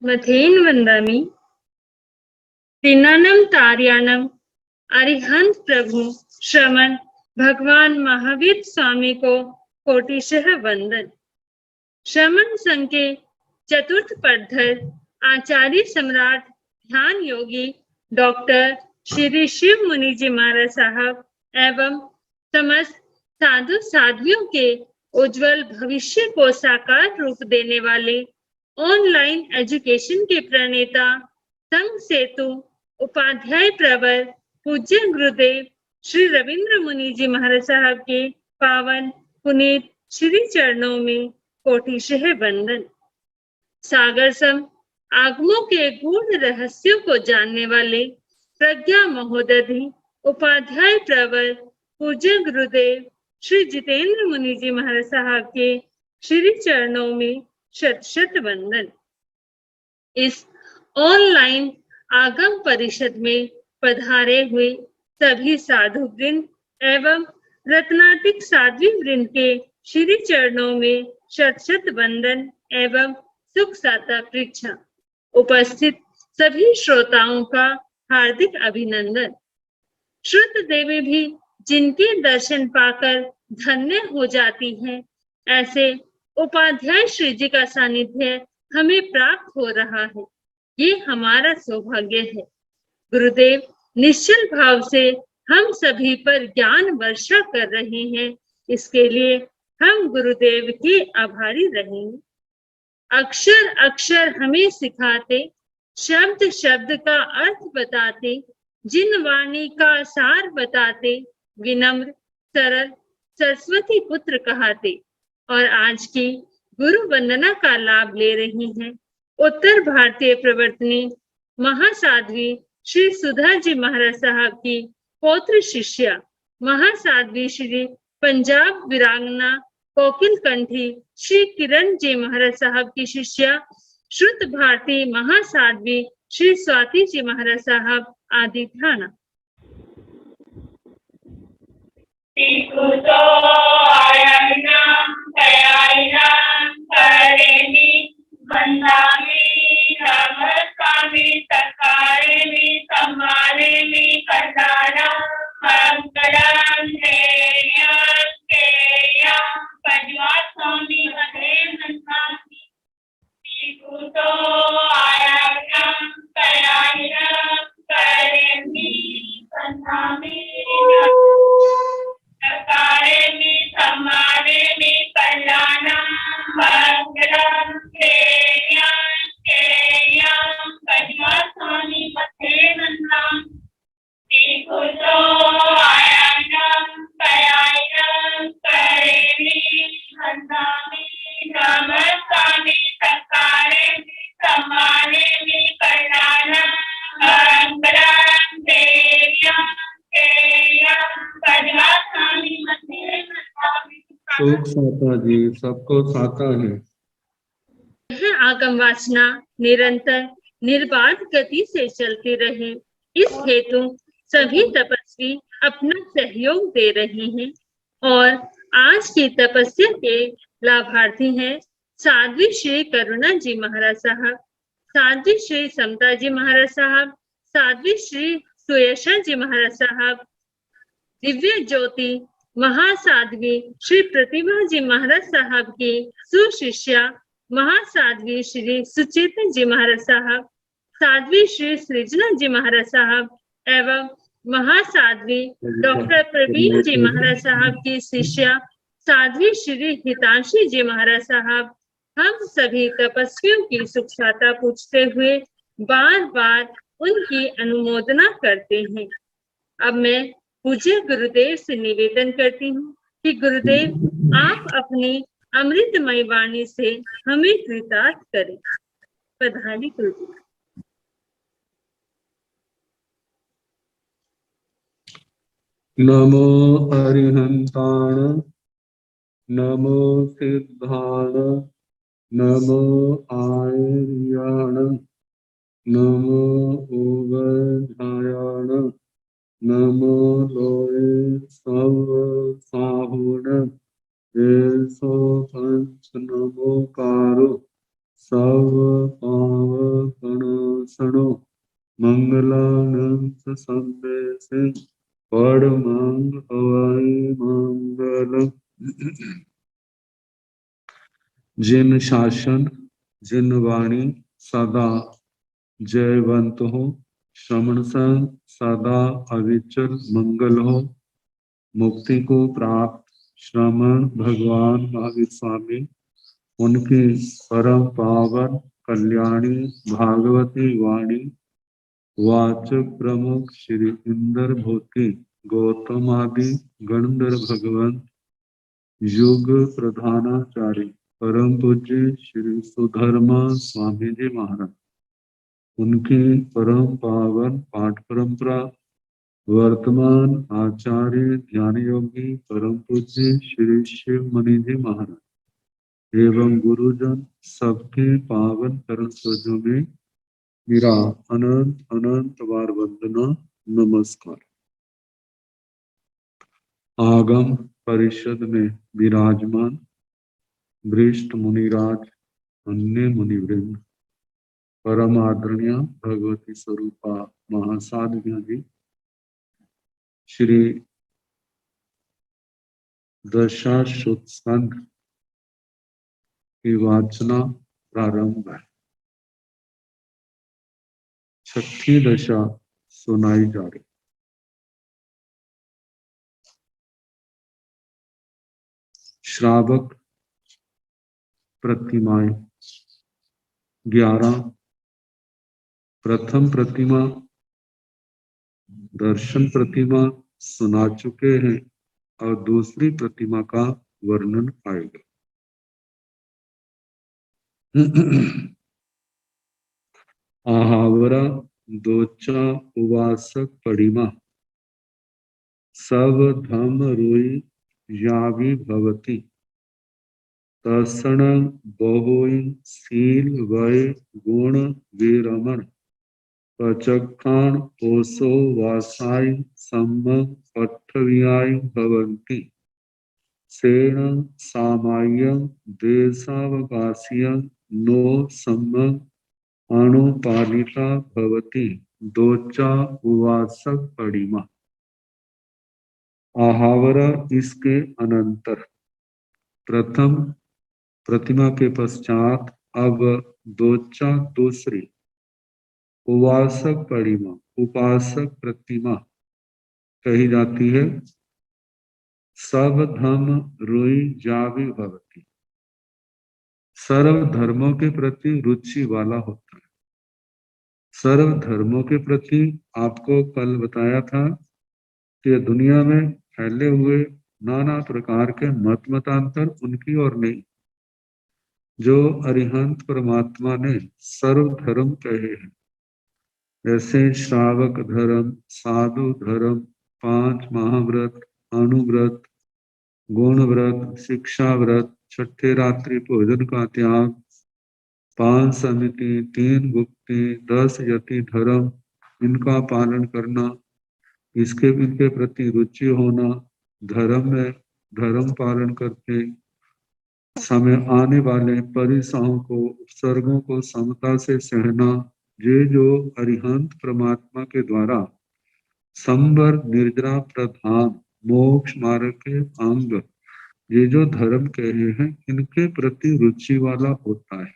मथेन वंदामि तीनानम तार्यानम अरिहंत प्रभु श्रमण भगवान महावीर स्वामी को कोटिशः वंदन। श्रमण संघ के चतुर्थ पदधर आचार्य सम्राट ध्यान योगी डॉक्टर श्री शिव मुनि जी महाराज साहब एवं समस्त साधु साध्वियों के उज्जवल भविष्य को साकार रूप देने वाले ऑनलाइन एजुकेशन के प्रणेता संघ सेतु उपाध्याय प्रवर पूज्य गुरुदेव श्री रविंद्र मुनि जी महाराज साहब के पावन पुनीत श्री चरणों में कोटिशः वंदन। सागर सम आगमों के गूढ़ रहस्यों को जानने वाले प्रज्ञा महोदधि उपाध्याय प्रवर पूज्य गुरुदेव श्री जितेंद्र मुनि जी महाराज साहब के श्री चरणों में शत शत वंदन। इस ऑनलाइन आगम परिषद में पधारे हुए सभी साधु वृंद एवं रत्नातिक साध्वी वृंद के श्री चरणों में शत शत वंदन एवं सुख साता परीक्षा। उपस्थित सभी श्रोताओं का हार्दिक अभिनंदन। श्रुत देवी भी जिनके दर्शन पाकर धन्य हो जाती हैं, ऐसे उपाध्याय श्री जी का सानिध्य हमें प्राप्त हो रहा है, ये हमारा सौभाग्य है। गुरुदेव निश्चल भाव से हम सभी पर ज्ञान वर्षा कर रहे हैं, इसके लिए हम गुरुदेव के आभारी रहेंगे। अक्षर अक्षर हमें सिखाते, शब्द शब्द का अर्थ बताते, जिन वाणी का सार बताते, विनम्र सरल सरस्वती पुत्र कहाते, और आज की गुरु वंदना का लाभ ले रही हैं उत्तर भारतीय प्रवर्तनी महासाध्वी श्री सुधा जी महाराज साहब की पौत्र शिष्या महासाध्वी श्री पंजाब वीरांगना कोकिल कंठी श्री किरण जी महाराज साहब की शिष्या श्रुत भारती महासाध्वी श्री स्वाति जी महाराज साहब आदि ठाणा। सुख साता जी, सबको साता है। यह आगम वासना निरंतर निर्बाध गति से चलती रहे, इस हेतु सभी तपस्वी अपना सहयोग दे रहे हैं और आज की तपस्या के लाभार्थी हैं साध्वी श्री करुणा जी महाराज साहब, साध्वी श्री समता जी महाराज साहब, साध्वी श्री सुयशा जी महाराज साहब, दिव्य ज्योति महासाध्वी श्री प्रतिभा जी महाराज साहब की सुशिष्या महासाध्वी श्री सुचेता जी महाराज साहब, साध्वी श्री सृजना जी महाराज साहब एवं महासाध्वी डॉक्टर प्रवीण जी महाराज साहब की शिष्या साध्वी श्री हितांशी जी महाराज साहब, हम सभी तपस्वियों की सुख साता पूछते हुए बार बार उनकी अनुमोदना करते हैं। अब मैं पूज्य गुरुदेव से निवेदन करती हूँ कि गुरुदेव आप अपनी अमृतमय वाणी से हमें कृतार्थ करें। पधारी गुरुदेव। नमो अरिहंताण, नमो सिद्धाण, नमो आर्याण, नमो उवधायाण, नमो लोये सब साहुण, एसो पंच नमोकारो सब पावन संदेशे परमांग हवाई मंगलम। जिन शासन जिन वाणी सदा जयवंत हो, श्रवण संग सदा अविचल मंगल हो। मुक्ति को प्राप्त श्रमण भगवान महावीर स्वामी, उनकी परम पावन कल्याणी भागवती वाणी वाचक प्रमुख श्री इंद्र भूति गौतम आदि गणधर भगवान युग प्रधानाचार्य परम पूज्य श्री सुधर्मा स्वामी जी महाराज, उनकी परम पावन पाठ परंपरा वर्तमान आचार्य ज्ञान योगी परम पूज्य श्री शिव मणि जी महाराज एवं गुरुजन सबके पावन करण सजों में मेरा अनंत अनंत बार वंदना नमस्कार। आगम परिषद में विराजमान वरिष्ठ मुनिराज, अन्य मुनिवृंद, परम आदरणीय भगवती स्वरूपा महासाध्या जी, श्री दशाश्वत स्कंध की वाचना प्रारंभ है। छठी दशा सुनाई जा रही। श्रावक प्रतिमाएं 11, प्रथम प्रतिमा दर्शन प्रतिमा सुना चुके हैं और दूसरी प्रतिमा का वर्णन आएगा। आहावरा दोचा उवासक पड़िमा सब धम रोई यावी भवती तसण बहुई सील वय गुण वीरमण पचक्षाण ओसो वासाई सम्म पठव्याय भवन्ति सेण सामाय्यं देशावकाशीयं नो सम्म अणुपालिका भवति दोचा उवासक पड़िमा। आहावरा इसके अनंतर प्रथम प्रतिमा के पश्चात अब दोचा दूसरी उवासक पड़िमा उपासक प्रतिमा कही जाती है। सब धम रुई जावी भवती, सर्व धर्मों के प्रति रुचि वाला होता है। सर्व धर्मों के प्रति आपको कल बताया था कि दुनिया में फैले हुए नाना प्रकार के मतांतर उनकी और नहीं। जो अरिहंत परमात्मा ने सर्व धर्म कहे हैं, जैसे श्रावक धर्म, साधु धर्म, 5 महाव्रत, अणुव्रत, गुण व्रत, शिक्षा व्रत, छठे रात्रि भोजन का त्याग, 5 समिति, 3 गुप्ति, 10 यति धर्म, इनका पालन करना, इनके प्रति रुचि होना, धर्म में धर्म पालन करते समय आने वाले परिसाओं को उपसर्गों को समता से सहना, ये जो अरिहंत परमात्मा के द्वारा संवर निर्जरा प्रधान मोक्ष मार्ग के अंग ये जो धर्म कहे हैं, इनके प्रति रुचि वाला होता है।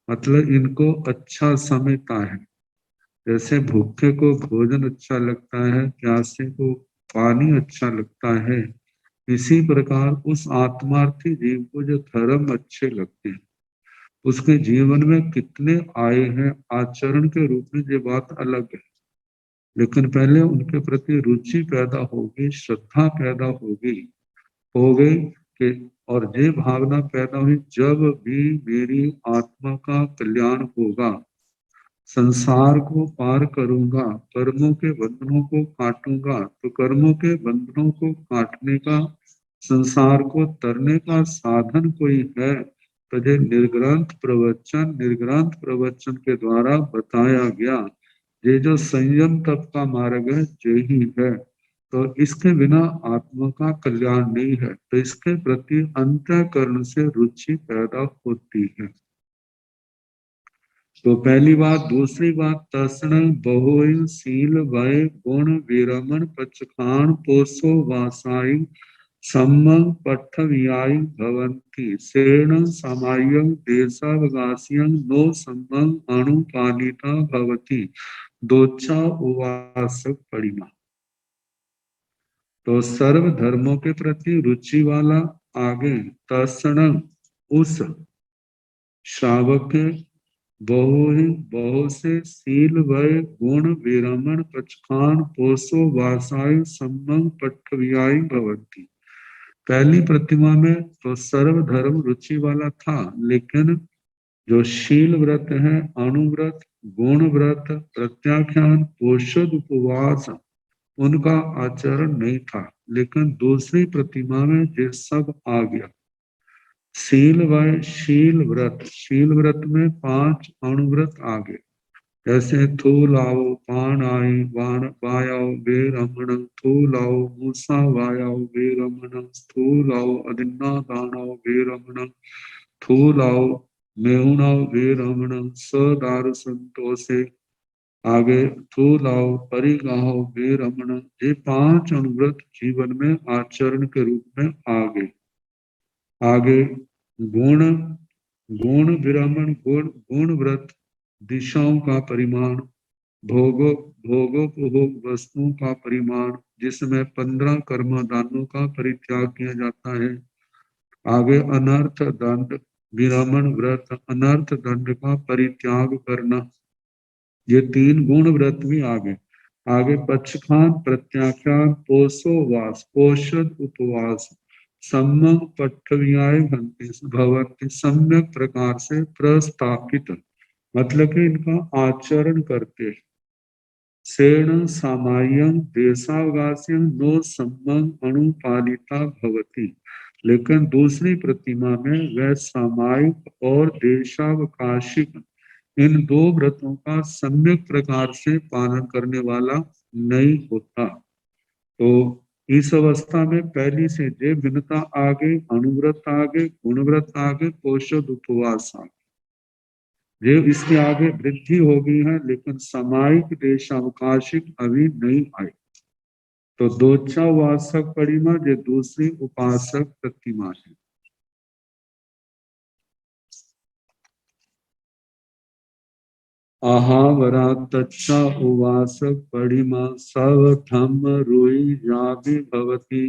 मतलब इनको अच्छा समझता है। जैसे भूखे को भोजन अच्छा लगता है, प्यासे को पानी अच्छा लगता है, इसी प्रकार उस आत्मार्थी जीव को जो धर्म अच्छे लगते हैं, उसके जीवन में कितने आए हैं आचरण के रूप में, ये बात अलग है। लेकिन पहले उनके प्रति रुचि पैदा होगी, श्रद्धा पैदा होगी, हो गई कि और ये भावना पैदा हुई, जब भी मेरी आत्मा का कल्याण होगा, संसार को पार करूंगा, कर्मों के बंधनों को काटूंगा, तो कर्मों के बंधनों को काटने का, संसार को तरने का साधन कोई है तो ये निर्ग्रंथ प्रवचन के द्वारा बताया गया। ये जो संयम तप का मार्ग है, यही है। तो इसके बिना आत्मा का कल्याण नहीं है। तो इसके प्रति अंतःकरण से रुचि पैदा होती है। तो पहली बात। दूसरी बात, तर्षण बहु शील वय गुण विरमण पचखान पोषो वासाई सम्मं पट्ठव्यायी भवन्ति सेण सामायं देशावकाशयं नो सम्मं अणुपालिता भवति दोचा उवासक परिमा। तो सर्व धर्मों के प्रति रुचि वाला आगे तर्षण उस श्रावक के बहु से शील वय गुण विरमण पचखान पोषो वासाय सम्मं पट्ठव्यायी भवन्ति। पहली प्रतिमा में तो सर्वधर्म रुचि वाला था, लेकिन जो शील व्रत है, अणुव्रत, गुण व्रत, प्रत्याख्यान, पोषद उपवास, उनका आचरण नहीं था। लेकिन दूसरी प्रतिमा में ये सब आ गया। शील व्रत में 5 अणुव्रत आ गए, जैसे थूलाओ पाणाई वायाओ बेरमण थूलाओ मूसा वायाओ बेरमण स्थूलाओ अधिन्ना दानाओ बेरमण थूलाओ मेहुणाओ बेरमण सदार संतोषे आगे थूलाओ परिगाहो बेरमण। ये 5 अणुव्रत जीवन में आचरण के रूप में आ गए। आगे गुण विरमण गुण व्रत दिशाओं का परिमाण, भोगोपभोग वस्तुओं का परिमाण, जिसमें 15 कर्मदानों का परित्याग किया जाता है। आगे अनर्थ दंड विरमण व्रत, अनर्थ दंड का परित्याग करना, ये 3 गुण व्रत भी आ गए। आगे पक्षखान प्रत्याख्यान पोषोवास पोषद उपवास सम्यक पट्ठव्याय भवन्ति सम्यक प्रकार से प्रस्थापित, मतलब कि इनका आचरण करते। सेण सामायं देशावकाशं नो सम्मं अणुपालिता भवति। लेकिन दूसरी प्रतिमा में वह सामायिक और देशावकाशिक इन 2 व्रतों का सम्यक प्रकार से पालन करने वाला नहीं होता। तो इस अवस्था में पहली से जे भिन्नता आ गई, अणुव्रत आ गए, गुणव्रत आ गए, पोषद उपवास आ गए। ये इसके आगे वृद्धि हो गई है, लेकिन सामायिक देशावकाशिक अभी नहीं आई। तो दोचा उपासक परिमा ये दूसरी उपासक प्रतिमा है। आहावरा तच्चा उवासक परिमा सब धम्म रोई जाति भवति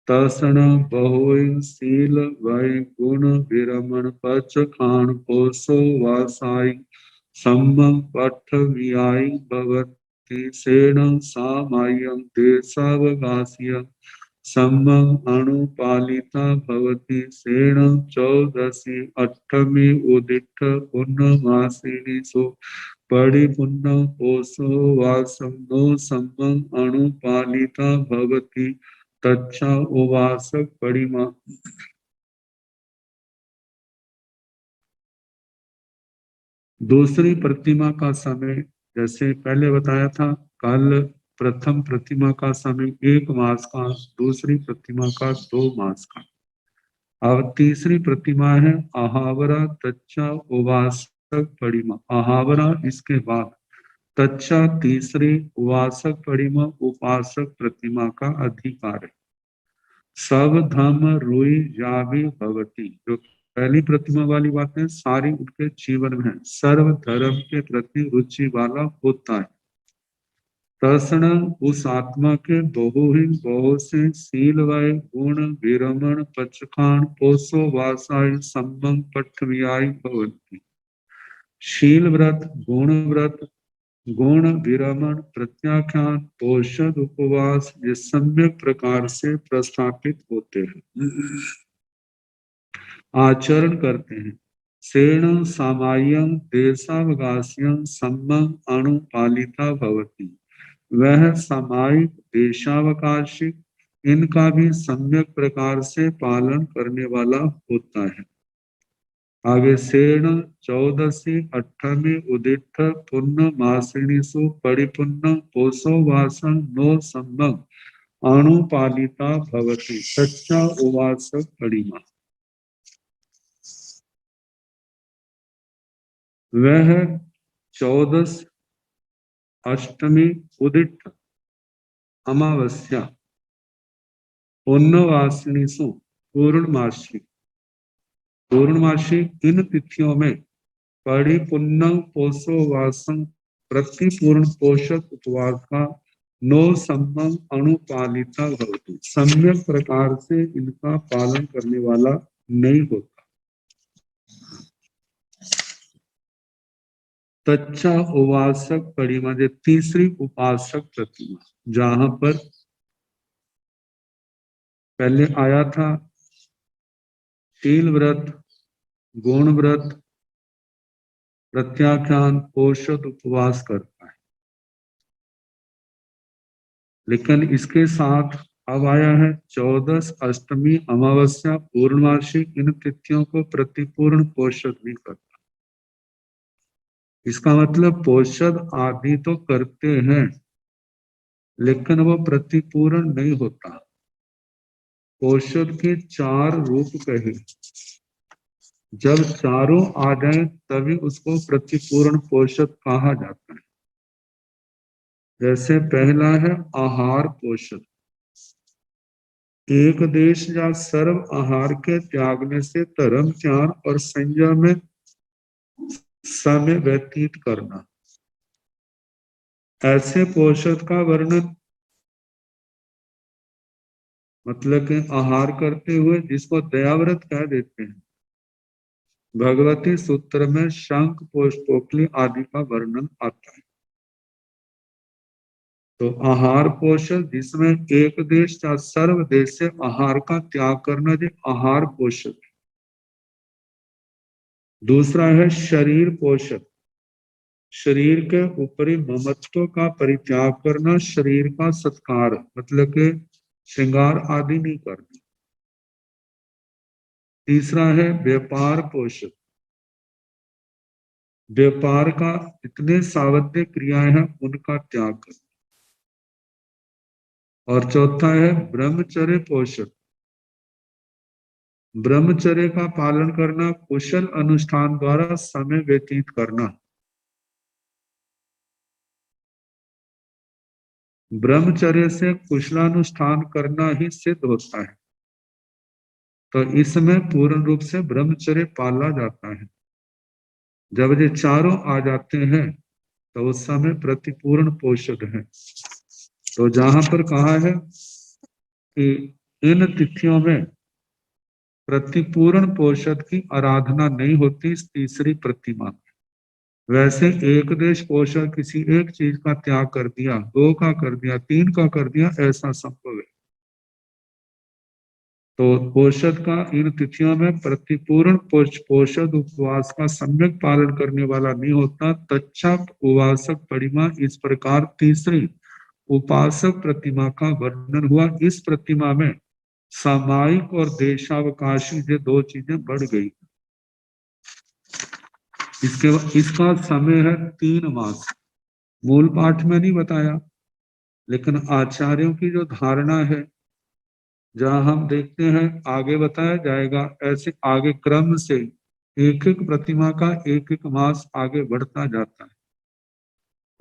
तर्षण बहु शील वय गुण विरमण पच खान पोषो वासाई सम्मं पट्ठव्यायी भवति सेण सामायं देशावकाशयं सम्मं अणुपालिता भवति सेण 14 अष्टमी उदित पूर्णमासिनीषु परिपूर्ण पोषो वासं नो सम्मं अणुपालिता भवति तच्चा उवासक परिमा। दूसरी प्रतिमा का समय जैसे पहले बताया था, कल प्रथम प्रतिमा का समय 1 मास का, दूसरी प्रतिमा का 2 मास का। अब तीसरी प्रतिमा है आहावरा तच्चा उवासक परिमा। आहावरा इसके बाद, तच्चा तीसरी, उवासक परिमा उपासक प्रतिमा का अधिकार है। सब धम रुई जावी भवती, जो पहली प्रतिमा वाली बातें सारी उनके जीवन में है, सर्व धर्म के प्रति रुचि वाला होता है। तर्षण उस आत्मा के बहु से शील वय गुण विरमण पचखान पोषो वासाय सम्मं पट्ठव्यायी भवन्ति। शील व्रत, गुण विरमण प्रत्याख्यान पोषद उपवास ये सम्यक प्रकार से प्रस्थापित होते हैं, आचरण करते हैं। सेण सामायं देशावकाशयं सम्मं अणुपालिता भवति, वह सामायिक देशावकाशिक इनका भी सम्यक प्रकार से पालन करने वाला होता है। आगे सेण 14 अष्टमी उदित पुण्य मासिणीषु परिपुण्य पोषो वासन नो सम्मं अणुपालिता भवति सच्चा उवासक परिमा। वह 14 अष्टमी उदित अमावस्या पूर्णवासिनीसु पूर्णमासी। पूर्णमासी इन तिथियों में परिपूर्णं पोषोवासं प्रति पूर्ण पोषक उपवास का नो सम्यक अनुपालिता भवति। सम्यक प्रकार से इनका पालन करने वाला नहीं होता। तच्चा उपासक परिमा, जो तीसरी उपासक प्रतिमा, जहां पर पहले आया था शील व्रत, गुण व्रत, प्रत्याख्यान, औषध उपवास करता है, लेकिन इसके साथ अब आया है 14 अष्टमी अमावस्या पूर्णमासी। इन तिथियों को प्रतिपूर्ण पोषद नहीं करता। इसका मतलब पोषद आदि तो करते हैं, लेकिन वो प्रतिपूर्ण नहीं होता। पोषद के 4 रूप कहे, जब चारों आ जाए तभी उसको प्रतिपूर्ण पोषद कहा जाता है। जैसे पहला है आहार पोषद। एक देश या सर्व आहार के त्यागने से धर्म ज्ञान और संयम में समय व्यतीत करना। ऐसे पोषद का वर्णन मतलब कि आहार करते हुए, जिसको दयाव्रत कह देते हैं, भगवती सूत्र में शंख, पोषपोकली आदि का वर्णन आता है। तो आहार पोषण, जिसमें एक देश या सर्व देश से आहार का त्याग करना, जो आहार पोषण। दूसरा है शरीर पोषण। शरीर के ऊपरी ममत्व का परित्याग करना, शरीर का सत्कार मतलब के श्रृंगार आदि नहीं करना। तीसरा है व्यापार पोषण। व्यापार का इतने सावध्य क्रियाएं हैं उनका त्याग करना। और चौथा है ब्रह्मचर्य पोषण। ब्रह्मचर्य का पालन करना, कुशल अनुष्ठान द्वारा समय व्यतीत करना। ब्रह्मचर्य से कुशलानुष्ठान करना ही सिद्ध होता है, तो इसमें पूर्ण रूप से ब्रह्मचर्य पाला जाता है। जब ये चारों आ जाते हैं तो उस समय प्रतिपूर्ण पोषक है। तो जहां पर कहा है कि इन तिथियों में प्रतिपूर्ण पोषक की आराधना नहीं होती इस तीसरी प्रतिमा में। वैसे एक देश पोषक किसी एक चीज का त्याग कर दिया, 2 का कर दिया, 3 का कर दिया, ऐसा संभव है। तो पोषद का इन तिथियों में प्रतिपूर्ण पोषद उपवास का सम्यक पालन करने वाला नहीं होता। तच्चा उपासक परिमा, इस प्रकार तीसरी उपासक प्रतिमा का वर्णन हुआ। इस प्रतिमा में सामायिक और देशावकाशी ये 2 चीजें बढ़ गई। इसका समय है 3 मास। मूल पाठ में नहीं बताया, लेकिन आचार्यों की जो धारणा है, जहां हम देखते हैं आगे बताया जाएगा, ऐसे आगे क्रम से एक एक प्रतिमा का एक एक मास आगे बढ़ता जाता है।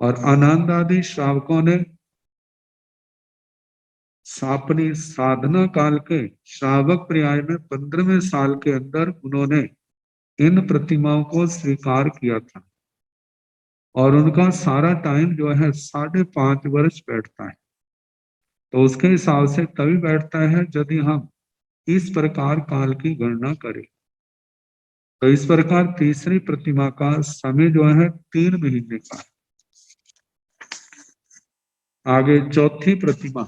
और आनंद आदि श्रावकों ने अपनी साधना काल के श्रावक पर्याय में 15वें साल के अंदर उन्होंने इन प्रतिमाओं को स्वीकार किया था। और उनका सारा टाइम जो है 5.5 वर्ष बैठता है। तो उसके हिसाब से तभी बैठता है यदि हम इस प्रकार काल की गणना करें। तो इस प्रकार तीसरी प्रतिमा का समय जो है 3 महीने का है। आगे चौथी प्रतिमा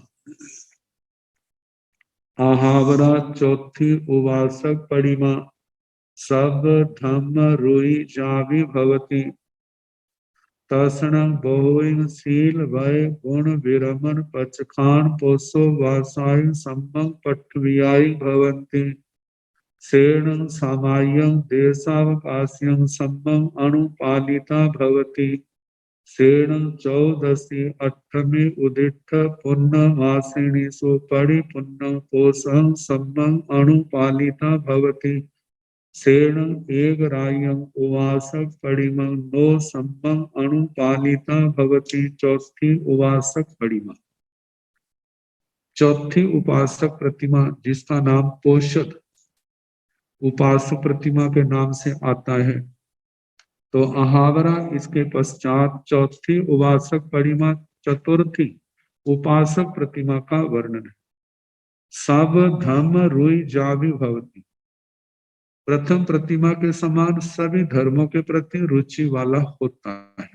आहावरा, चौथी उपासक परिमा सब धम्म रुई जावी भवती तसण बहुइन शील वय गुण विरमन पचखान पोषो वासाय सम्मं पठव्यायी भवन्ति सेण सामायं देशावकाश्यं सम्मं अनुपालिता भवति सेण 14 अष्टमी उदित पूर्णमासिनीषु परिपूर्णं पोषं सम्मं अनुपालिता भवति सेण एक रायं उवासक परिमा नो सम्मं अनुपालिता भवति। चौथी उवासक परिमा, चौथी उपासक प्रतिमा जिसका नाम पोषद उपासक प्रतिमा के नाम से आता है। तो अहावरा इसके पश्चात चौथी उपासक परिमा, चतुर्थी उपासक प्रतिमा का वर्णन है। सब धर्म रुई जावि भवति, प्रथम प्रतिमा के समान सभी धर्मों के प्रति रुचि वाला होता है।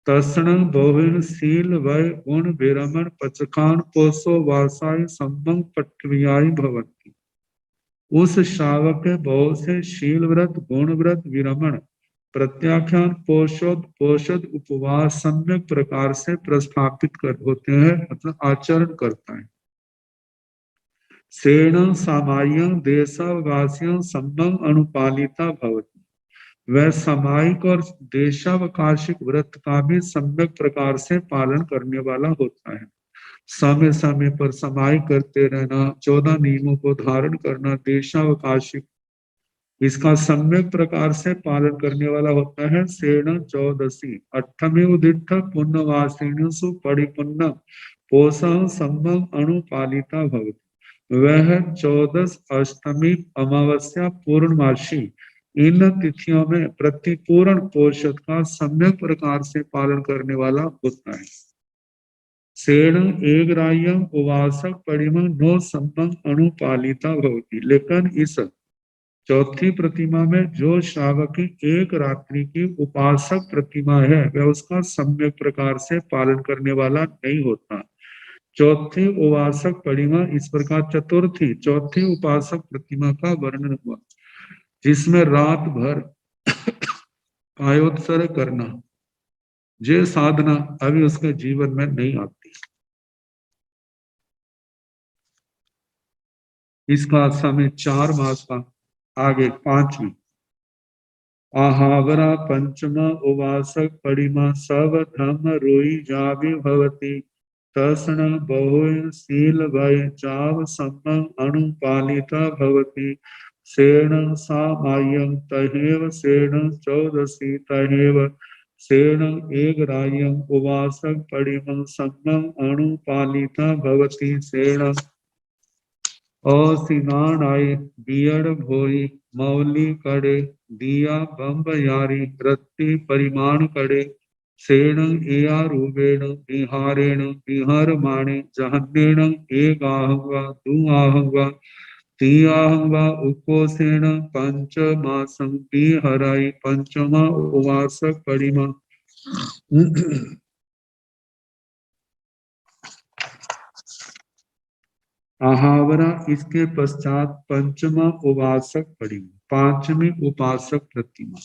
तर्ण बहुन शील वय गुण विरमण पचखान पोषो वासाय संबंग पटव्यायी भवति। उस श्रावक के बहुत से शील व्रत, गुण व्रत, विरमण, प्रत्याख्यान, पोषद उपवास सम्यक प्रकार से प्रस्थापित होते हैं, मतलब आचरण करता है। सेण सामायं देशावकाशियों संबंग अनुपालिता भवति, वह सामायिक और देशावकाशिक व्रत का भी सम्यक प्रकार से पालन करने वाला होता है। समय समय पर समाई करते रहना, 14 नियमों को धारण करना, देशावकाशिक, इसका सम्यक प्रकार से पालन करने वाला होता है। सेण चौदसी अष्टमी उदिठ पुण्यवासिन्यसु परिपुण्य पोषण संभव अनुपालिता भवति, वह 14 अष्टमी, अमावस्या, पूर्णमासी, इन तिथियों में प्रतिपूर्ण पोषद का सम्यक प्रकार से पालन करने वाला होता है। सेण एक रायं उवासक परिमा नो संबंध अनुपालिता भवति, लेकिन इस चौथी प्रतिमा में जो श्रावक की एक रात्रि की उपासक प्रतिमा है, वह उसका सम्यक प्रकार से पालन करने वाला नहीं होता। चौथी उपासक परिमा इस प्रकार चतुर्थी चौथी उपासक प्रतिमा का वर्णन हुआ, जिसमें रात भर कायोत्सर्ग करना, ये साधना अभी उसके जीवन में नहीं आती। इसका समय 4 मास का। आगे 5वीं आहावरा पंचमा उवासक परिमा सब धर्म रोई जावि भवति। तर्ण बहु शील वय चाव सम्मं अनुपालिता भवति। सेण सामायं तहेव सेण चौदसी तहेव सेण एक रायं उवासक परिमं सम्मं अनुपालिता भवति। सेण औसिनानाय बियड़ भोई मौली कड़े दिया बम्ब यारी रत्ती परिमाण कड़े। सेण एया रूपेण विहारेण विहर माणे जहन्नेण एक आहंगा दू आहंगा ती आहंगा उकोसेण पंच मासं विहराई पंचमा उवासक परिमा। आहावरा इसके पश्चात पंचमा उपासक परिमा, पांचवी उपासक प्रतिमा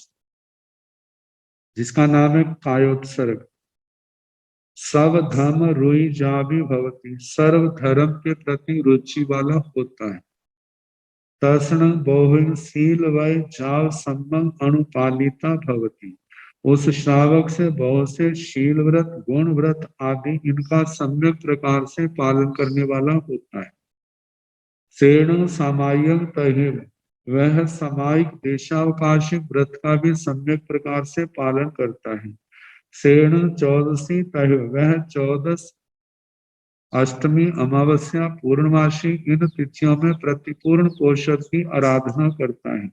जिसका नाम है कायोत्सर्ग। सब धर्म रुई जावि भवति, सर्व धर्म के प्रति रुचि वाला होता है। तर्ण बहु शील वय जाव सम्मं अनुपालिता भवति, उस श्रावक से बहुत से शील व्रत, गुण व्रत आदि इनका सम्यक प्रकार से पालन करने वाला होता है। सेण सामायं तहेव, वह सामायिक देशावकाशिक व्रत का भी सम्यक प्रकार से पालन करता है। सेण चौदसी तहेव, वह 14 अष्टमी, अमावस्या, पूर्णमासी, इन तिथियों में प्रतिपूर्ण पोषद की आराधना करता है।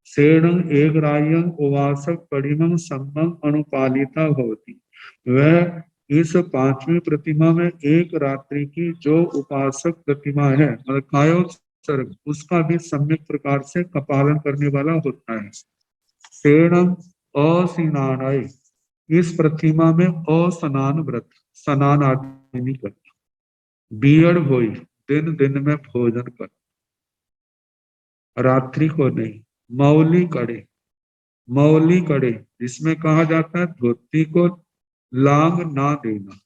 सेण एक रायं उवासक परिमं सम्मं अनुपालिता भवति, वह इस पांचवी प्रतिमा में एक रात्रि की जो उपासक प्रतिमा है, मतलब कायोत्सर्ग, उसका भी सम्यक प्रकार से पालन करने वाला होता है। सेणम अस्नानाय, इस प्रतिमा में अस्नान व्रत, स्नान आदि नहीं करता। बियड़ भोई, दिन दिन में भोजन कर, रात्रि को नहीं। मौली कड़े, मौली कड़े जिसमें कहा जाता है धोती को लांग ना देना,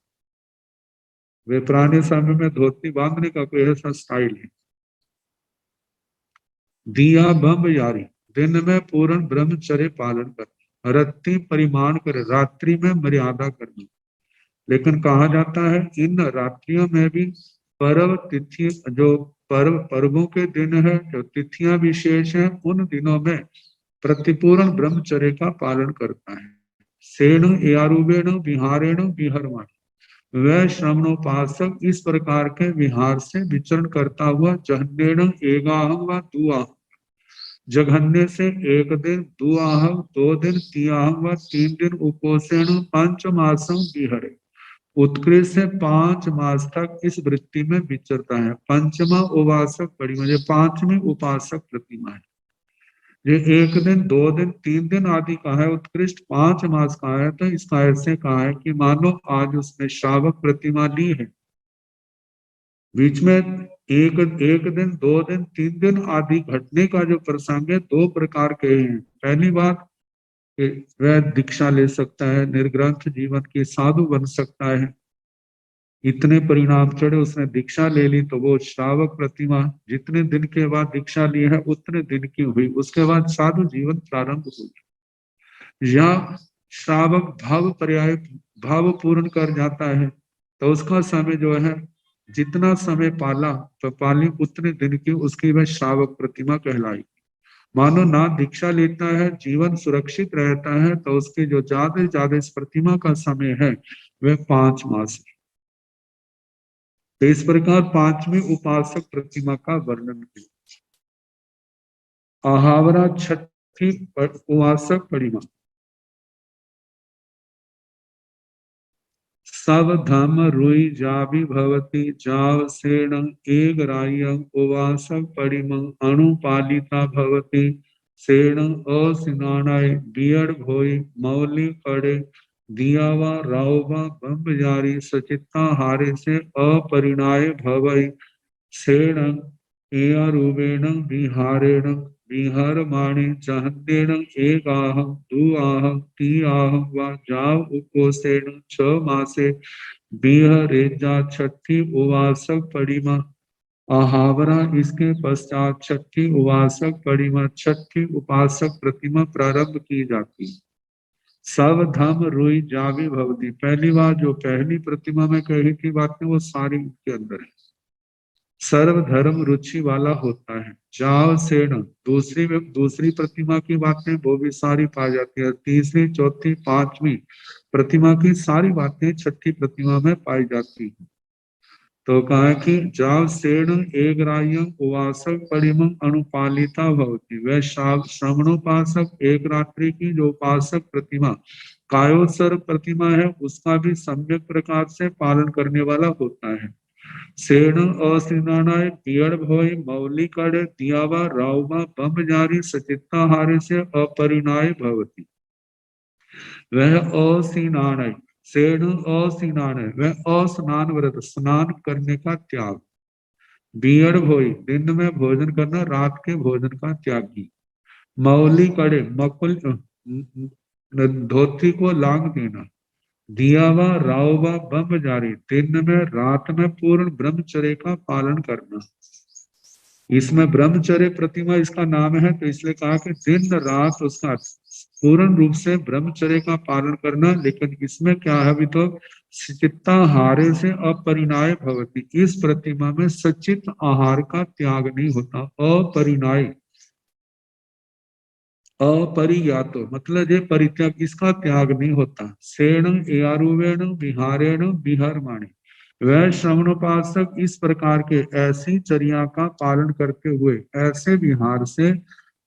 वे पुराने समय में धोती बांधने का कोई ऐसा स्टाइल है। दिया बम्ब यारी, दिन में पूर्ण ब्रह्मचर्य पालन करना। रत्ती परिमाण करे, रात्रि में मर्यादा करना। लेकिन कहा जाता है इन रात्रियों में भी पर्व तिथि जो पर्वों के दिन है, जो तिथियां विशेष हैं, उन दिनों में प्रतिपूर्ण ब्रह्मचर्य का पालन करता है। सेण यारुवेण विहारेण विहरमान, वह श्रवणोपासक इस प्रकार के विहार से विचरण करता हुआ जहन्नेण एगाहम व दुआहम, जघन्य से एक दिन, दुआहम 2 दिन, तियाहम व 3 दिन, उपोषण 5 मासम विहरे, उत्कृष्ट से 5 मास तक इस वृत्ति में विचरता है। पंचमा उपासक परिमा, ये 5वीं उपासक प्रतिमा है। ये 1 दिन, 2 दिन, 3 दिन आदि का है, उत्कृष्ट 5 मास का है। तो इसका ऐसे कहा है कि मानो आज उसने श्रावक प्रतिमा ली है, बीच में एक दिन, 2 दिन, 3 दिन आदि घटने का जो प्रसंग है, 2 प्रकार के हैं। पहली बात, वह दीक्षा ले सकता है, निर्ग्रंथ जीवन की साधु बन सकता है। इतने परिणाम चढ़े, उसने दीक्षा ले ली तो वो श्रावक प्रतिमा जितने दिन के बाद दीक्षा ली है उतने दिन की हुई, उसके बाद साधु जीवन प्रारंभ हुई। या श्रावक भाव पूर्ण कर जाता है तो उसका समय जो है, जितना समय पाला तो पाली उतने दिन की उसकी वह श्रावक प्रतिमा कहलाई। मानो ना दीक्षा लेता है, जीवन सुरक्षित रहता है, तो उसकी जो ज्यादा से ज्यादा इस प्रतिमा का समय है वह 5 मास है। तो इस प्रकार 5वीं उपासक प्रतिमा का वर्णन किया। आहावरा 6ठी उपासक परिमा, सब धम रुई जावि भवती, जाव सेण एक रायं उवासक परिमं अनुपालिता भवती, सेण असिनानाय बियड़ भोई मौली कड़े, दियावा राववा बंबजारी सचित्ता हारे से अपरिणाय भवई, सेण एयारूपेण विहारेण विहरमाणे जहन्नेण एकाहं दुआहं तियाहं व जाव उपोषेण 6 मासे विहरेजा 6ठी उवासक परिमा। आहावरा इसके पश्चात 6ठी उवासक परिमा, 6ठी उपासक प्रतिमा प्रारंभ की जाती है। सब धम रुई जावी भवती, पहली बार जो पहली प्रतिमा में कही थी बातें वो सारी उसके अंदर है। सर्व धर्म रुचि वाला होता है। जाव सेण दूसरी प्रतिमा की बातें वो भी सारी पाई जाती है। तीसरी, चौथी, 5वीं प्रतिमा की सारी बातें 6ठी प्रतिमा में पाई जाती है। तो कहा कि जाव सेण एक रायं उवासक परिमं अनुपालिता भवती, वह श्रवणोपासक एक रात्रि की जो उपासक प्रतिमा कायोत्सर्ग प्रतिमा है उसका भी सम्यक प्रकार से पालन करने वाला होता है। सेण असिनानाय पियड़ भोई मौली कड़े, दियावा रावमा बम सचित्ता हारे से अपरिणाय भवती, वह असिनानाय, सेण असिनानाय, वह अस्नान व्रत, स्नान करने का त्याग, बियड़ भोई दिन में भोजन करना, रात के भोजन का त्यागी, मौली कड़े मकुल धोती को लांग देना, दियावा राववा ब्रह्मचारी, दिन में रात में पूर्ण ब्रह्मचर्य का पालन करना। इसमें ब्रह्मचर्य प्रतिमा इसका नाम है तो इसलिए कहा कि दिन रात उसका पूर्ण रूप से ब्रह्मचर्य का पालन करना। लेकिन इसमें क्या है, अभी तो चित्ता हारे से अपरिणाय भवती, इस प्रतिमा में सचित आहार का त्याग नहीं होता। अपरिणाय, अपरियातो मतलब ये परित्याग, इसका त्याग नहीं होता। सेण एयारुवेण विहारेण विहरमाणे, वह श्रवणोपासक इस प्रकार के ऐसी चर्या का पालन करते हुए, ऐसे विहार से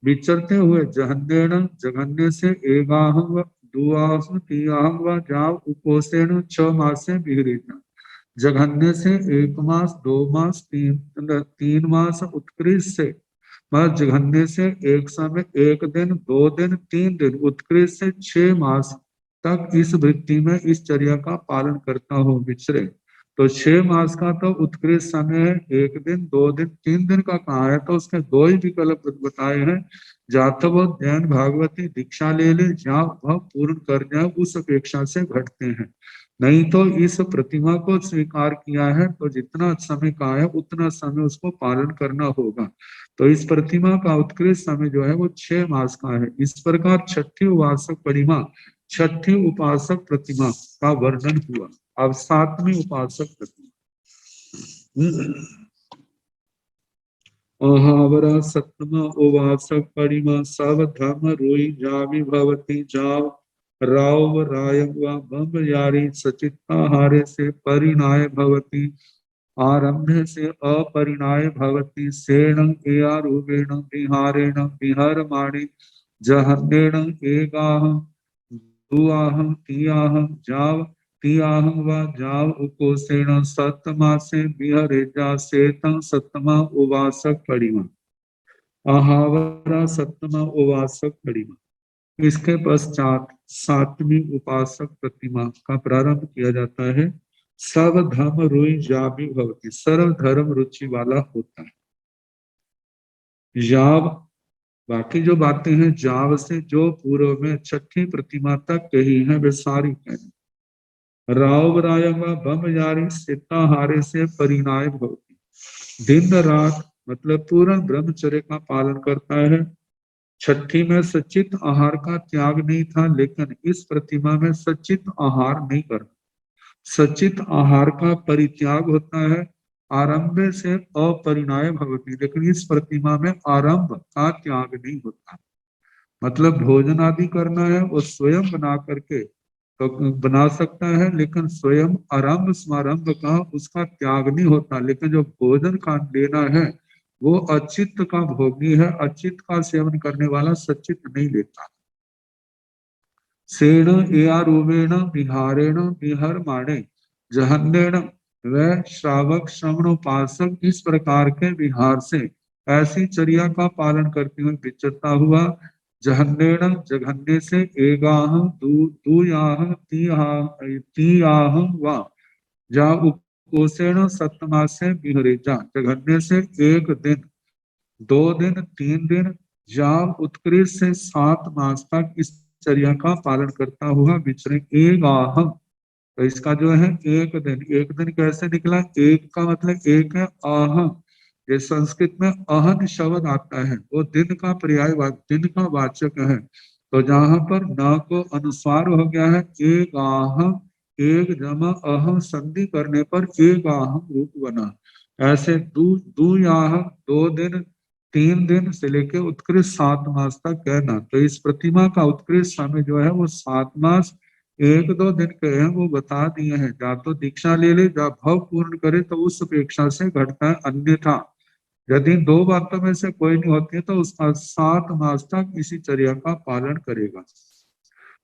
विचरते हुए, जहन्नेण जघन्य से एगाहम दुआहम तियाहम व जाव उपोषेण 6 मास से विहरेता, जघन्य से 1 मास 2 मास 3 मास, उत्कृष्ट से जघन्य से एक समय 1 दिन 2 दिन 3 दिन, उत्कृष्ट से 6 मास तक इस वृत्ति में इस चर्या का पालन करता हो विचरे। तो 6 मास का तो उत्कृष्ट समय है, 1 दिन 2 दिन 3 दिन का कहा है, तो उसके 2 ही विकल्प बताए हैं। या तो वो जैन भागवती दीक्षा ले ले, जहाँ वह पूर्ण कर जाए, उस अपेक्षा से घटते हैं। नहीं तो इस प्रतिमा को स्वीकार किया है तो जितना समय का है उतना समय उसको पालन करना होगा। तो इस प्रतिमा का उत्कृष्ट समय जो है वो 6 मास का है। इस प्रकार 6ठी उपासक परिमा, 6ठी उपासक प्रतिमा का वर्णन हुआ। अब 7वीं उपासक प्रतिमा, अहावरा सत्तम उवासक परिमा सब धर्म रोई जावि भवती जाव राव राय व बम यारी सचित्ता हारे से परिणाय भवती आरंभ्य से अपरिणाय भवती सेण एयारूपेण विहारेण विहरमाणे जहन्नेण एकाह दुआह तियाह जाव तियाह व जाव उकोसेण सतमासे विहरेजा सेतं सतमा उवासक परिमा आहावरा सतमा उवासक परिमा। इसके पश्चात सातवीं उपासक प्रतिमा का प्रारंभ किया जाता है। सब धर्म रुई जाबी भवती, सर्व धर्म रुचि वाला होता है। याव, बाकी जो बातें हैं जाव से जो पूर्व में छठी प्रतिमा तक कही है वे सारी कहनी। राव राय बम यारी सीताहारे से परिणाय भवती, दिन रात मतलब पूर्ण ब्रह्मचर्य का पालन करता है। छठी में सचित आहार का त्याग नहीं था, लेकिन इस प्रतिमा में सचित आहार नहीं करता, सचित आहार का परित्याग होता है। आरंभ से अपरिणाय भवती, लेकिन इस प्रतिमा में आरंभ का त्याग नहीं होता, मतलब भोजन आदि करना है वो स्वयं बना करके तो बना सकता है, लेकिन स्वयं आरंभ समारंभ का उसका त्याग नहीं होता। लेकिन जो भोजन का लेना है वो अचित का भोगी है, अचित का सेवन करने वाला सचित नहीं लेता। सेण एयारूपेण विहारेण विहर माणे जहन्नेण, वह श्रावक श्रवणोपासक इस प्रकार के विहार से ऐसी चर्या का पालन करते हुए विचरता हुआ जहन्नेण जघन्य से एगाह दुयाह तियाह वा जा उकोसेण सप्तमा से विहरे जा, जघन्य से एक दिन, 2 दिन, 3 दिन, जाव उत्कृष्ट से 7 मास तक इस चर्या का पालन करता हुआ विचरे। एक आहम, तो इसका जो है एक दिन कैसे निकला? एक का मतलब एक है, आहम ये संस्कृत में अहन शब्द आता है, वो दिन का पर्याय दिन का वाचक है। तो जहां पर न को अनुस्वार हो गया है, एक आहम, एक जमा अहम संधि करने पर एक आहम रूप बना। ऐसे दू याह 2 दिन, 3 दिन से लेके उत्कृष्ट 7 मास तक कहना। तो इस प्रतिमा का उत्कृष्ट समय जो है वो 7 मास 1-2 दिन के हैं, वो बता दिए हैं। या तो दीक्षा ले ले, या भव पूर्ण करे तो उस अपेक्षा से घटता है, अन्यथा यदि 2 बातों में से कोई नहीं होती है तो उसका 7 मास तक इसी चर्या का पालन करेगा।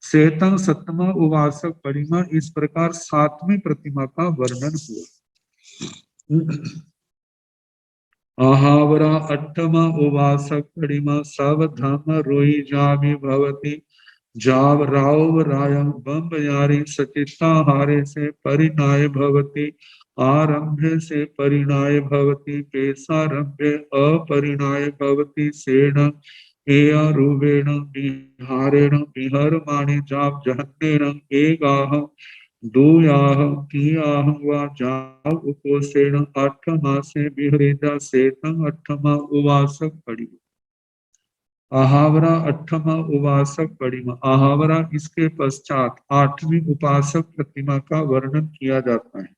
सेतम सतमा उवासक परिमा, इस प्रकार 7वीं प्रतिमा का वर्णन हुआ। आहावरा 8मा उवासक परिमा सब धम रोई जामी भवती जाव राव रायम बम यारी सचिता हारे से परिणाय भवती आरंभे से परिणाय भवती पेशारंभे अपरिणाय भवती सेण एया रूपेण विहारेण विहरमाणे जाप जहन्नेन एगाह दुयाह तियाह वा जाव उपोसेण 8 मासे विहरेजा सेतम 8मा उवासक परिमा। आहावरा 8मा उपासक परिमा। आहावरा इसके पश्चात 8वीं उपासक प्रतिमा का वर्णन किया जाता है।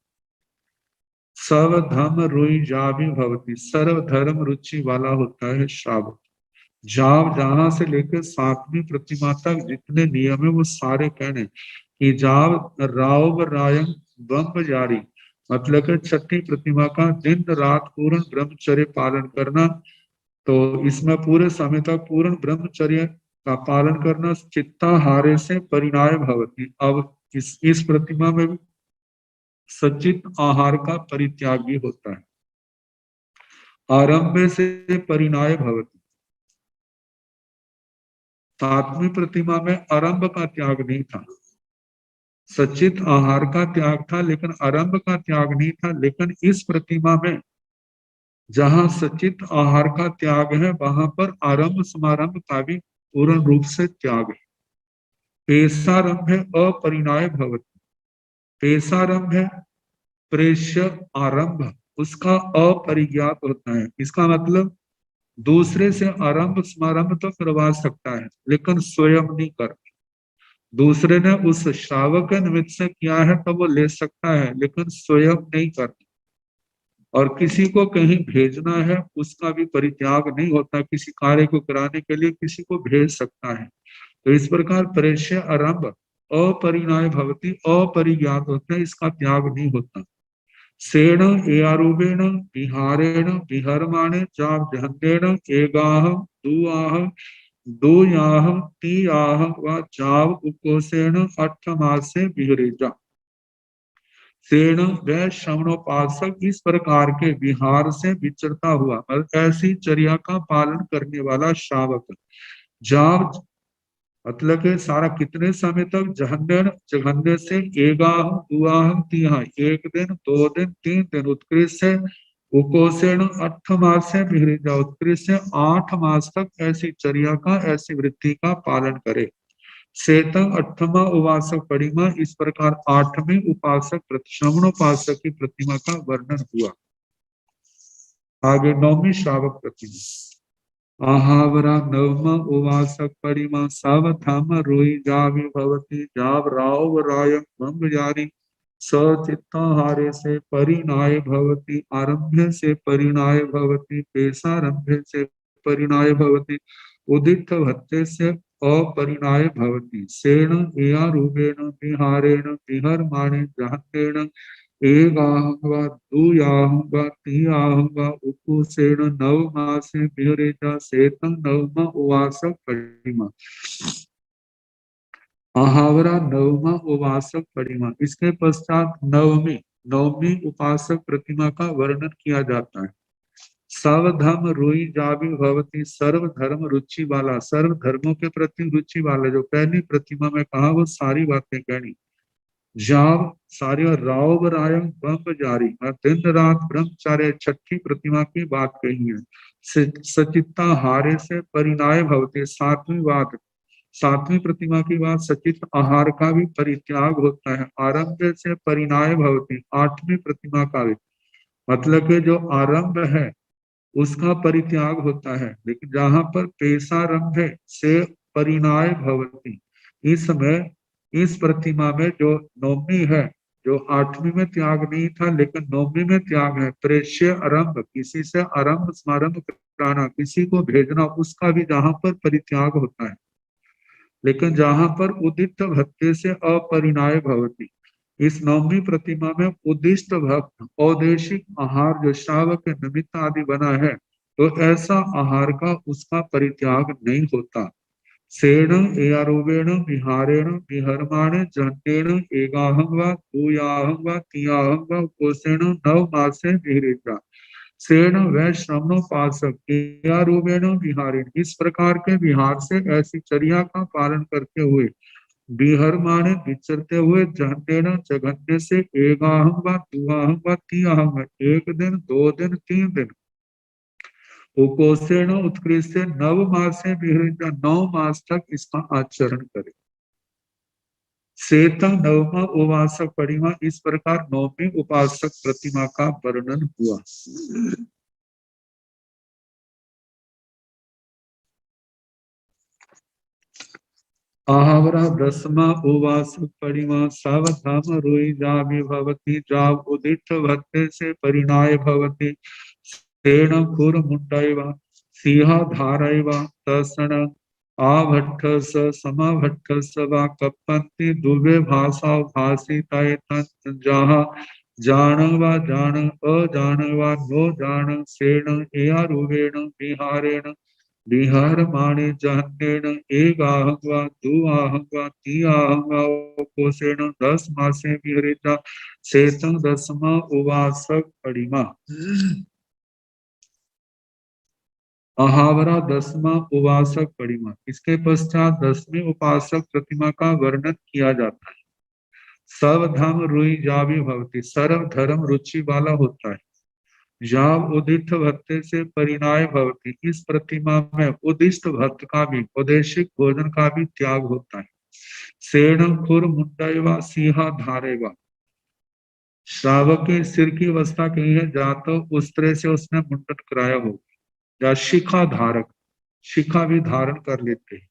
सर्व धर्म रुई जावी भवती, सर्व धर्म रुचि वाला होता है श्रावक। जाव जहां से लेकर 7वीं प्रतिमा तक जितने नियम है वो सारे कहने कि जाव राव रायम ब्रह्मचारी, मतलब कि छठी प्रतिमा का दिन रात पूर्ण ब्रह्मचर्य पालन करना। तो इसमें पूरे समय तक पूर्ण ब्रह्मचर्य का पालन करना। चित्ताहारे से परिणाय भवती, अब इस प्रतिमा में सचित आहार का परित्याग भी होता है। आरंभ से परिणाय भवती, 7वीं प्रतिमा में आरंभ का त्याग नहीं था, सचित आहार का त्याग था लेकिन आरंभ का त्याग नहीं था। लेकिन इस प्रतिमा में जहां सचित आहार का त्याग है वहां पर आरंभ समारंभ का भी पूर्ण रूप से त्याग है। पेशारंभ है अपरिणाय भवती, पेशारंभ है प्रेष्य आरंभ, उसका अपरिज्ञात होता है। इसका मतलब दूसरे से आरंभ समारंभ तो करवा सकता है लेकिन स्वयं नहीं कर, दूसरे ने उस श्रावक के निमित्त से किया है तो वो ले सकता है लेकिन स्वयं नहीं करता। और किसी को कहीं भेजना है उसका भी परित्याग नहीं होता, किसी कार्य को कराने के लिए किसी को भेज सकता है। तो इस प्रकार प्रेष्य आरंभ अपरिणाय भवति, अपरिज्ञात होता है, इसका त्याग नहीं होता। सेण एआरूपेण विहारेण विहरमाणे चाभ्यन्तेन एगाह दुआह दोयाह तीयाह व चाव उकोसेण अट्ठमासे विहरेजा। सेण व श्रवणोपासक इस प्रकार के विहार से विचरता हुआ और ऐसी चर्या का पालन करने वाला श्रावक, जाव मतलब कि सारा कितने समय तक, जहन्नन जघन्य से एगाह दुआह तीहा, एक दिन 2 दिन 3 दिन, उत्कृष्ट से उकोसेण 8 मास से विहृजा, उत्कृष्ट से 8 मास तक ऐसी चर्या का, ऐसी वृत्ति का पालन करे। सेतंग 8वां उपासक परिमा, इस प्रकार 8वें उपासक श्रवणोपासक की प्रतिमा का वर्णन हुआ। आगे 9वीं श्रावक प्रतिमा। आहावरा नवम उवासक परिमा सावधाम रोई जावि भवती जाव राव राय मंग जारी सचित्ताहारे से परिणाय भवती, आरंभ्य से परिणाय भवती, पेशारंभ्य से परिणाय भवती, उदित भत्ते से अपरिणाय भवती। सेण एया रूपेण विहारेण विहरमाणे जहन्नेन एगाह व दुयाह व तीयाह व उकुसेण 9 मासे विहरेजा सेतं 9मा उवासक परिमा। आहावरा 9वां उपासक परिमा, इसके पश्चात नवमी उपासक प्रतिमा का वर्णन किया जाता है। सर्वधर्म रुई जावि भवती, सर्व धर्म रुचि वाला, सर्व धर्मों के प्रति रुचि वाला, जो पहली प्रतिमा में कहा वो सारी बातें कहनी। जाव सारी, और राव राय ब्रह्म जारी, और दिन रात ब्रह्मचार्य, छठी प्रतिमा की बात कही है। सचित्ता हारे से परिणाय भवती, 7वीं प्रतिमा की बात, सचित आहार का भी परित्याग होता है। आरंभ से परिणाय भवती, 8वीं प्रतिमा का भी, मतलब कि जो आरंभ है उसका परित्याग होता है। लेकिन जहां पर पेशारंभ से परिणाय भवती, इसमें इस प्रतिमा में जो 9वीं है, जो 8वीं में त्याग नहीं था लेकिन 9वीं में त्याग है। प्रेष्य आरंभ, किसी से आरंभ समारंभ कराना, किसी को भेजना, उसका भी जहां पर परित्याग होता है। लेकिन जहां पर उदित भक्ति से अपरिणाय भवती, इस 9वीं प्रतिमा में उदिष्ट भक्त औदेशिक आहार जो श्रावक के निमित्त आदि बना है, तो ऐसा आहार का उसका परित्याग नहीं होता। सेण एयारूपेण विहारेण विहरमाणे जहन्नेन एगाहं व दूयाहं व तीयाहं व कोसेण 9 मासे विहरेजा। सेण व श्रवणोपासक रूपेण विहारेण, इस प्रकार के विहार से, ऐसी चर्या का पालन करते हुए, विहरमाणे विचरते हुए, जहन्नेन जघन्य से एगाहं व दुआहं व तीयाहं, 1 दिन 2 दिन 3 दिन, उकोसेण उत्कृष्ट से 9 मासे विहरेजा, 9 मास तक इसका आचरण करे। सेता 9वां उपासक परिमा, इस प्रकार 9वीं उपासक प्रतिमा का वर्णन हुआ। आहावरा 10वां उपासक परिमा सावधाम रोई जावि भवती जाव उदित भत्ते से परिणाय भवती। सेण खुर मुंडैव सिंह धारैव तसण आभट्ट स समाभट्ट स वा कप्पन्ति दुवे भाषा भाषी तय जहा जान व जान अजान व नो जान। सेण एया रूपेण विहारेण विहरमाणे जहन्नेन एगाहं व दुआहं व तीयाहं व कोसेण 10 मासे विहरेजा। सेतं 10वां उपासक परिमा। आहावरा 10वां उपासक परिमा, इसके पश्चात 10वीं उपासक प्रतिमा का वर्णन किया जाता है। सर्वधर्म रुई जावि भवती, सर्व धर्म रुचि वाला होता है। जाव उदित भत्ते से परिणाय भवती, इस प्रतिमा में उदिष्ट भक्त का भी, उदेशिक भोजन का भी त्याग होता है। सेण खुर मुंडैवा सिंह धारेवा, श्रावक के सिर की अवस्था कही है, जा तो उस तरह से उसने मुंडन कराया हो, या शिखा धारक, शिखा भी धारण कर लेते हैं।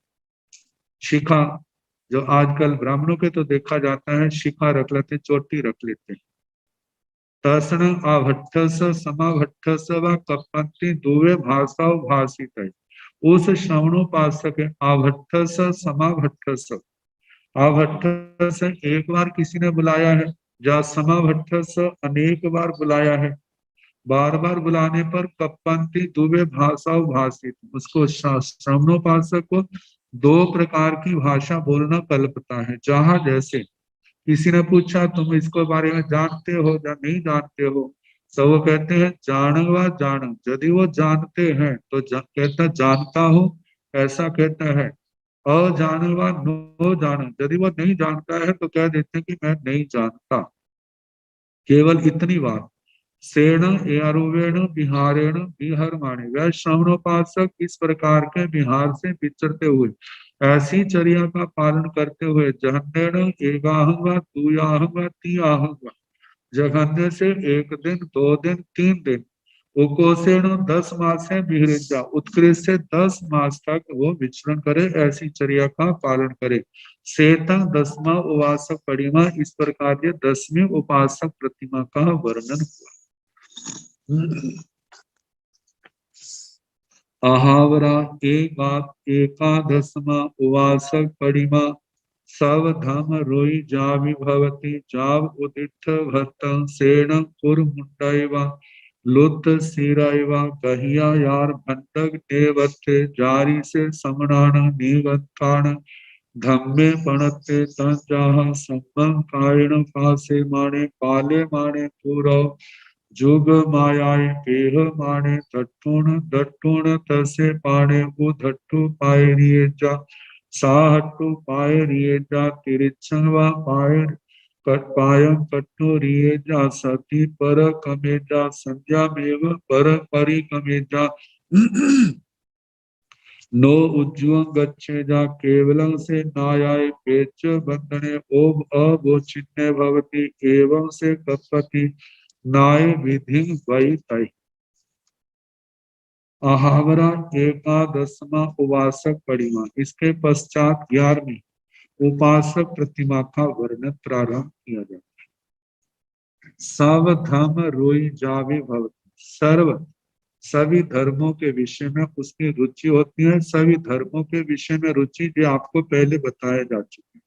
शिखा जो आजकल ब्राह्मणों के तो देखा जाता है, शिखा रख लेते, चोटी रख लेते हैं। तसन आभट्टस समाभट्टस व कपंति दुवे भाषा भाषित है। उस श्रवणोपासक आभट्टस समाभट्टस, आभट्टस एक बार किसी ने बुलाया है, जा समाभट्टस अनेक बार बुलाया है। बार बार बुलाने पर कपंती दुवे भाषा भाषित, उसको श्रवणोपासक को दो प्रकार की भाषा बोलना कल्पता है। जहां जैसे किसी ने पूछा तुम इसको बारे में जानते हो या नहीं जानते हो, तो वो कहते हैं जानवा जान, यदि वो जानते हैं तो कहता जानता हो, ऐसा कहता है। अजानवा नो जान, यदि वो नहीं जानता है तो कह देते हैं कि मैं नहीं जानता। केवल इतनी बात। सेण एरुवेण बिहारेण बिहर माने, वह श्रवणोपासक इस प्रकार के बिहार से विचरते हुए ऐसी चर्या का पालन करते हुए जहन्नेण एगाहं व दूयाहं व तीयाहं व, जघन्य से एक दिन, दो दिन, 3 दिन, उकोसेण 10 मास से बिहरिजा, उत्कृष्ट से 10 मास तक वो विचरण करे, ऐसी चर्या का पालन करे। सेतंग 10वां उपासक परिमा, इस प्रकार ये 10वीं उपासक प्रतिमा का वर्णन हुआ। अहावरा एकादशमा उवासक परिमा, सव धम रोई जावि भवति, जाव उदित भत्तं सेण कुर मुंडैवा, लुत सिरैवा गहिया यार भंडक देवत्ते, जारी से समणान निवत्तान, धम्मे पणत्ते तंजाह सम्मं कायण फासे माने, पाले माने पूरव, जुग मायाय पेह माने, तट्टुण दट्टुण तसे पाने, उधट्टु पाए रिये जा, साहट्टु पाए रिये जा, तिरिच्छन व पाए कट पायम कट्टु रिये जा, सती पर कमेजा, संध्या मेव पर परि कमेजा, नो उज्ज्वं गच्छे जा, केवलं से नायाय पेच बंधने, ओम अवोचिन्ने भवति, एवं से कपति नाय विधि वही तय। अहावरा एकादशमा उपासक परिमा, इसके पश्चात 11वीं उपासक प्रतिमा का वर्णन प्रारंभ किया जाता है। सब धर्म रोई जावे भवति, सर्व सभी धर्मों के विषय में उसकी रुचि होती है। सभी धर्मों के विषय में रुचि जो आपको पहले बताया जा चुका है।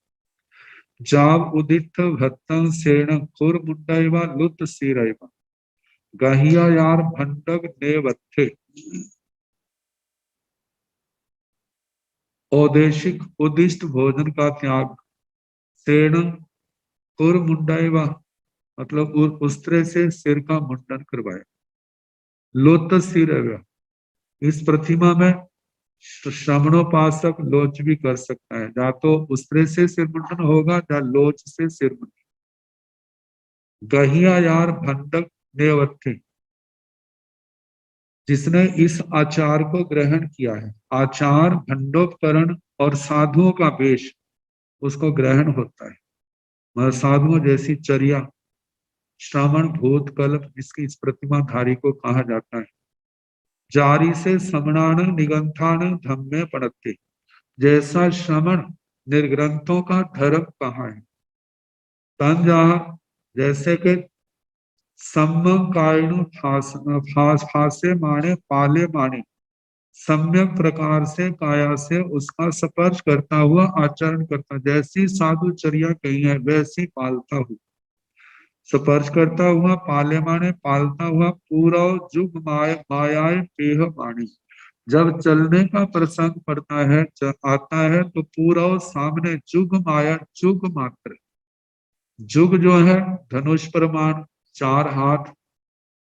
जाव उदित भत्तं सेण खुर मुंडैवा लुत सिरैवा, गहिया यार भंडक नेवत्थे, औदेशिक उदिष्ट भोजन का त्याग, सेण कुर मुंडैवा मतलब उस्त्रे से सिर का मुंडन करवाए, लोत सिरैवा, इस प्रतिमा में श्रवणोपासक लोच भी कर सकता है, या तो उस्त्रे से सिर मुंडन होगा या लोच से सिर मुंडन। गहिया यार भंडक नेवत्थे, जिसने इस आचार को ग्रहण किया है, आचार भंडोपकरण और साधुओं का वेश उसको ग्रहण होता है। साधुओं जैसी चर्या, श्रावण भूतकल्प, जिसकी इस प्रतिमाधारी को कहा जाता है। जारी से समणान निगंथान धम्मे पड़ते, जैसा श्रवण निर्ग्रंथों का धर्म कहा है। तंजाह, जैसे कि सम्मकायणु फासे माने, पाले माने, सम्यक प्रकार से काया से उसका स्पर्श करता हुआ आचरण करता, जैसी साधुचर्या कही है वैसी पालता हूँ। स्पर्श करता हुआ, पाले माने पालता हुआ, पूरा जुग मायाए पेह माने, जब चलने का प्रसंग पड़ता है आता है तो पूरा सामने जुग माया, जुग मात्र, जुग जो है धनुष प्रमाण 4 हाथ,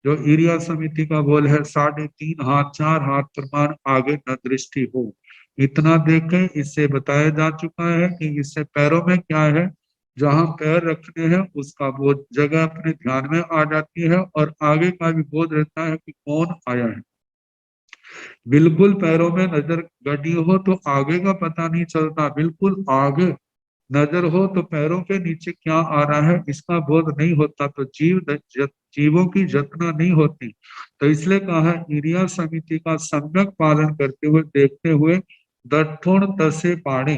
जो इरिया समिति का बोल है 3.5 हाथ, 4 हाथ प्रमाण आगे न दृष्टि हो, इतना देखें। इससे बताया जा चुका है कि इससे पैरों में क्या है, जहां पैर रखने हैं उसका बोध जगह अपने ध्यान में आ जाती है और आगे का भी बोध रहता है कि कौन आया है। बिल्कुल पैरों में नजर गड़ी हो तो आगे का पता नहीं चलता, बिल्कुल आगे नजर हो तो पैरों के नीचे क्या आ रहा है इसका बोध नहीं होता, तो जीवों की जतना नहीं होती। तो इसलिए कहा है इरिया समिति का सम्यक पालन करते हुए, देखते हुए, दठोण तसे पाणी,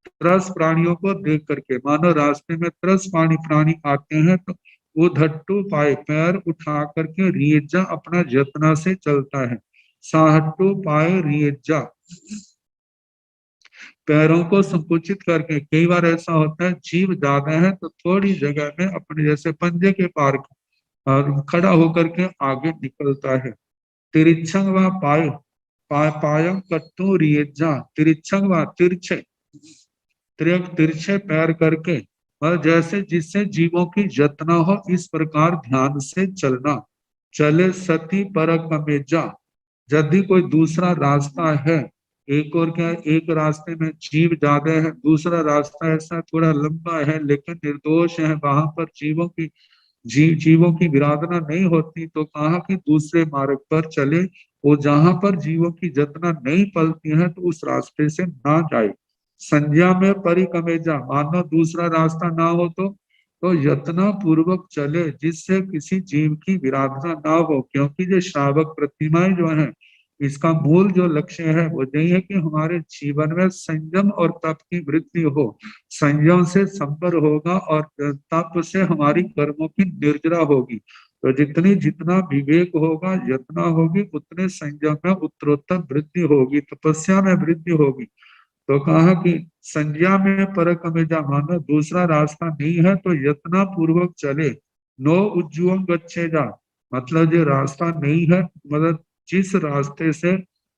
त्रस प्राणियों को देख करके, मानो रास्ते में त्रस प्राणी आते हैं तो वो धट्टू पाए पैर उठा करके रियजा अपना जतना से चलता है। साहट्टू पाए रियजा, पैरों को संकुचित करके। कई बार ऐसा होता है जीव ज्यादा है तो थोड़ी जगह में अपने जैसे पंजे के पार खड़ा होकर के आगे निकलता है। तिरिछंग व पाय पायम कट्टू रियजा, तिरिछंग व तिरछे, तिरछे पैर करके, और जैसे जिससे जीवों की जतना हो इस प्रकार ध्यान से चलना। चले सती परक अमेजा, यदि कोई दूसरा रास्ता है, एक और क्या, एक रास्ते में जीव ज्यादा है, दूसरा रास्ता ऐसा थोड़ा लंबा है लेकिन निर्दोष है, वहां पर जीवों की विराधना नहीं होती, तो कहा कि दूसरे मार्ग पर चले। वो जहां पर जीवों की जतना नहीं पलती है तो उस रास्ते से ना जाए। संज्ञा में परिकमेजा, मानो दूसरा रास्ता ना हो तो यत्न पूर्वक चले जिससे किसी जीव की विराधना ना हो, क्योंकि ये श्रावक प्रतिमाएं जो है इसका मूल जो लक्ष्य है वो यही है कि हमारे जीवन में संयम और तप की वृद्धि हो। संयम से संबर होगा और तप से हमारी कर्मों की निर्जरा होगी। तो जितना विवेक होगा, यत्न होगी, उतने संयम में उत्तरोत्तर वृद्धि होगी, तपस्या में वृद्धि होगी। तो कहा कि संज्ञा में परक अमेजा, मानो दूसरा रास्ता नहीं है तो यत्न पूर्वक चले। नो उज्जुअं गच्छेजा, मतलब जो रास्ता नहीं है, मतलब जिस रास्ते से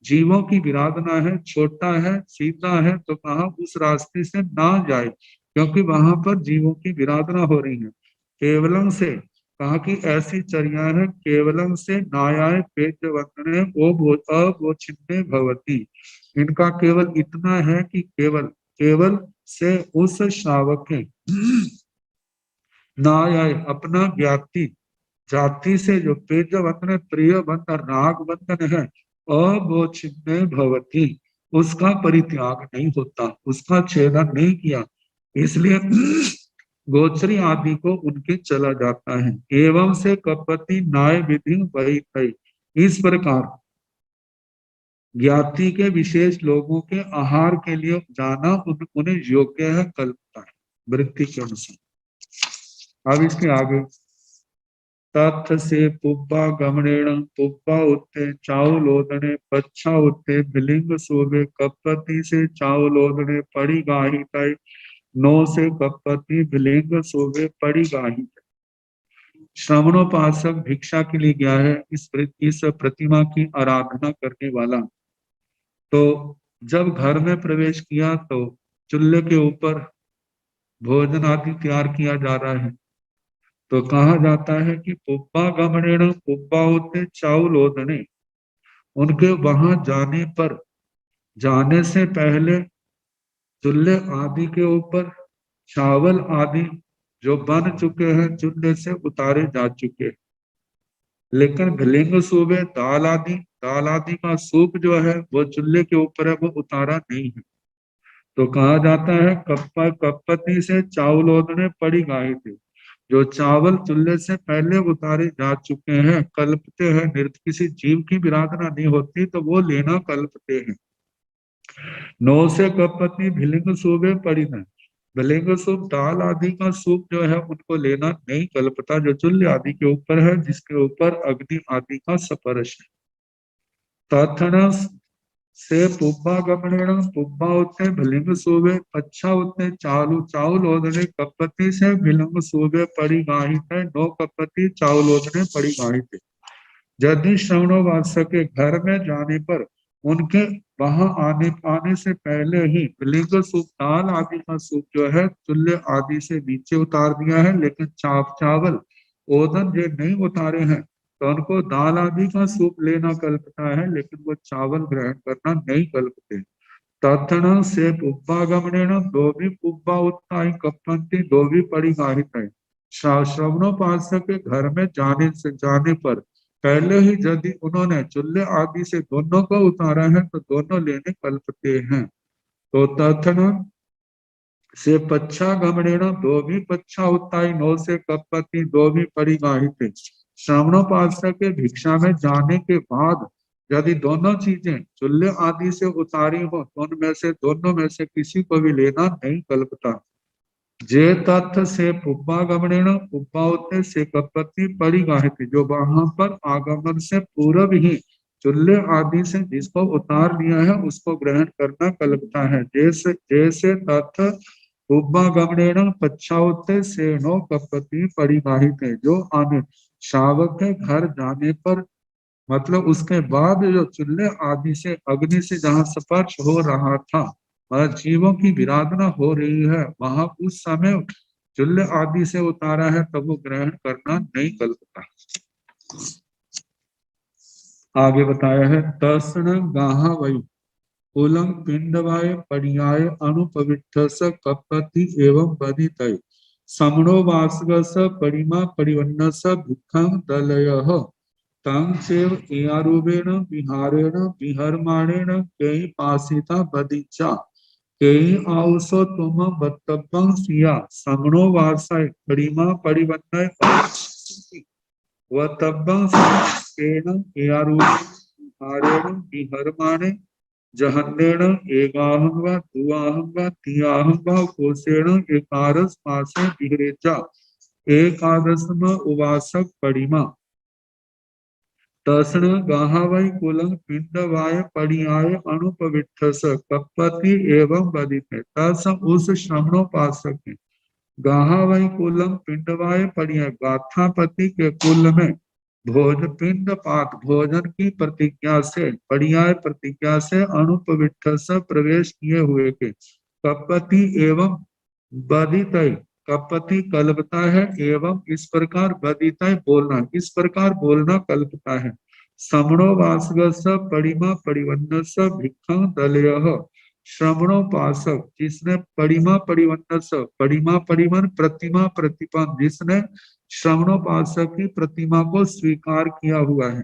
जीवों की विराधना है, छोटा है, सीधा है, तो कहा उस रास्ते से ना जाए क्योंकि वहां पर जीवों की विराधना हो रही है। केवलम से, कहा कि ऐसी चर्या है, केवलम से नायाय पेट वंदने वो छिन्ने भवती, इनका केवल इतना है कि केवल केवल से उस श्रावक के नायाय अपना ज्ञाति जाति से जो पेज बंधन प्रिय बंधन राग बंधन है, अवोचिन्ने भवती, उसका परित्याग नहीं होता, उसका छेदन नहीं किया, इसलिए गोचरी आदि को उनके चला जाता है। एवं से कपति नाय विधि वही थई, इस प्रकार ज्ञाति के विशेष लोगों के आहार के लिए जाना उन्हें योग्य है, कल्पता है वृत्ति के अनुसार। अब इसके आगे तथ से पुब्बा गमनेण पुब्बा उत्ते चाउलोदने पच्छा उत्ते बिलिंग सोवे कपति से चाउलोदने पड़ी गाही तय, नो से कपति बिलिंग सोवे पड़ी गाही। श्रवणोपासक भिक्षा के लिए गया है इस प्रतिमा की आराधना करने वाला, तो जब घर में प्रवेश किया तो चूल्हे के ऊपर भोजन आदि तैयार किया जा रहा है, तो कहा जाता है कि पुब्बा गमनेण पुब्बा होते चाउलोदने, उनके वहां जाने पर, जाने से पहले चूल्हे आदि के ऊपर चावल आदि जो बन चुके हैं चूल्हे से उतारे जा चुके हैं, लेकिन भिलिंग सूबे दाल आदि का सूप जो है वो चूल्हे के ऊपर है, वो उतारा नहीं है। तो कहा जाता है कपति से चावलोदने पड़ी गाय थे, जो चावल चूल्हे से पहले उतारे जा चुके हैं, कल्पते हैं, किसी जीव की विराधना नहीं होती तो वो लेना कल्पते हैं। नौ से कपति भिलिंग सूबे पड़ी न, भिलिंग सूप दाल आदि का सूप जो है उनको लेना नहीं कल्पता, जो चूल्हे आदि के ऊपर है, जिसके ऊपर अग्नि आदि का स्पर्श है। तथन से पुब्बा गमनेण पुब्बा होते भिलिंग सूबे पच्छा होते चावल ओदने कपति से भिलिंग सूबे पड़ी गाही थे, नो कपति चावल ओदने पड़ी गाही थे। यदि श्रवणोवास के घर में जाने पर उनके वहां आने से पहले ही भिलिंग सूप दाल आदि का सूप जो है चूल्हे आदि से नीचे उतार दिया है, लेकिन चावल ओदन जो नहीं उतारे हैं तो उनको दाल आदि का सूप लेना कल्पता है, लेकिन वो चावल ग्रहण करना नहीं कल्पते। तथन से पुब्बा गमनेण दो भी पुब्बा उत्ताई कपंती दो भी पड़ी गाहित है। श्रवणोपासक के घर में जाने पर पहले ही यदि उन्होंने चूल्हे आदि से दोनों को उतारा है तो दोनों लेने कल्पते हैं। तो तथन से पच्छा गमनेण दो भी पच्छा उत्ताई नो से कपति दो भी पड़ी गाहित। श्रवणोपासक के भिक्षा में जाने के बाद यदि दोनों चीजें चूल्हे आदि से उतारी हो तो उनमें से दोनों में से किसी को भी लेना नहीं कल्पता। जे तत्थ से पुब्बागमनेन, पुब्बा होते से कपति परिगाहित, जो वहां पर आगमन से पूर्व ही चुल्ले आदि से जिसको उतार लिया है उसको ग्रहण करना कल्पता है। जैसे जैसे तत्थ पुब्बागमनेन पच्छाउते से नो कपति परिगाहित, जो आने शावक के घर जाने पर मतलब उसके बाद जो चूल्हे आदि से अग्नि से जहाँ स्पर्श हो रहा था और जीवों की विराधना हो रही है, वहां उस समय चूल्हे आदि से उतारा है, तब वो ग्रहण करना नहीं कल्पता। आगे बताया है तस्ण गाहा वही कुलम पिंडवाय पर्याय अनुपविष्ट कपति एवं बदितय समणो वासगस परिमा परिवन्न भिक्षं दलयः तं चैव एयारूपेण विहारेण विहरमाणेन कई पासिता बदिचा कई आउसो तुम बत्तब्बं सिया समणो वासाय परिमा परिवन्नय वत्तब्बं केन एयारूपेण विहारेण विहरमाणे जहन्नेन एकाहं वा द्विआहं वा त्रिआहं वा कोशेण एकारस मासे विहरेचा एकादशम उवासक परिमा तस्ण गाहावै कुलं पिंडवाय परियाय अनुपविष्टस कपति एवं बदिते। तस उस श्रमणोपासक ने गाहावै कुलम पिंडवाय परियाय गाथापति के कुल में भोज पिंड पात भोजन की प्रतिज्ञा से पर्याय प्रतिज्ञा से अनुपविष्ट प्रवेश किए हुए के कपति एवं बदितय, कपति कल्पता है एवं इस प्रकार बदितय बोलना, इस प्रकार बोलना कल्पता है। समणो वासगस परिमा परिवन्न भिक्षं दलयः, श्रवणोपासक जिसने परिमा परिवन्न परिमा परिवन प्रतिमा प्रतिपन्न, जिसने श्रवणोपासक की प्रतिमा को स्वीकार किया हुआ है,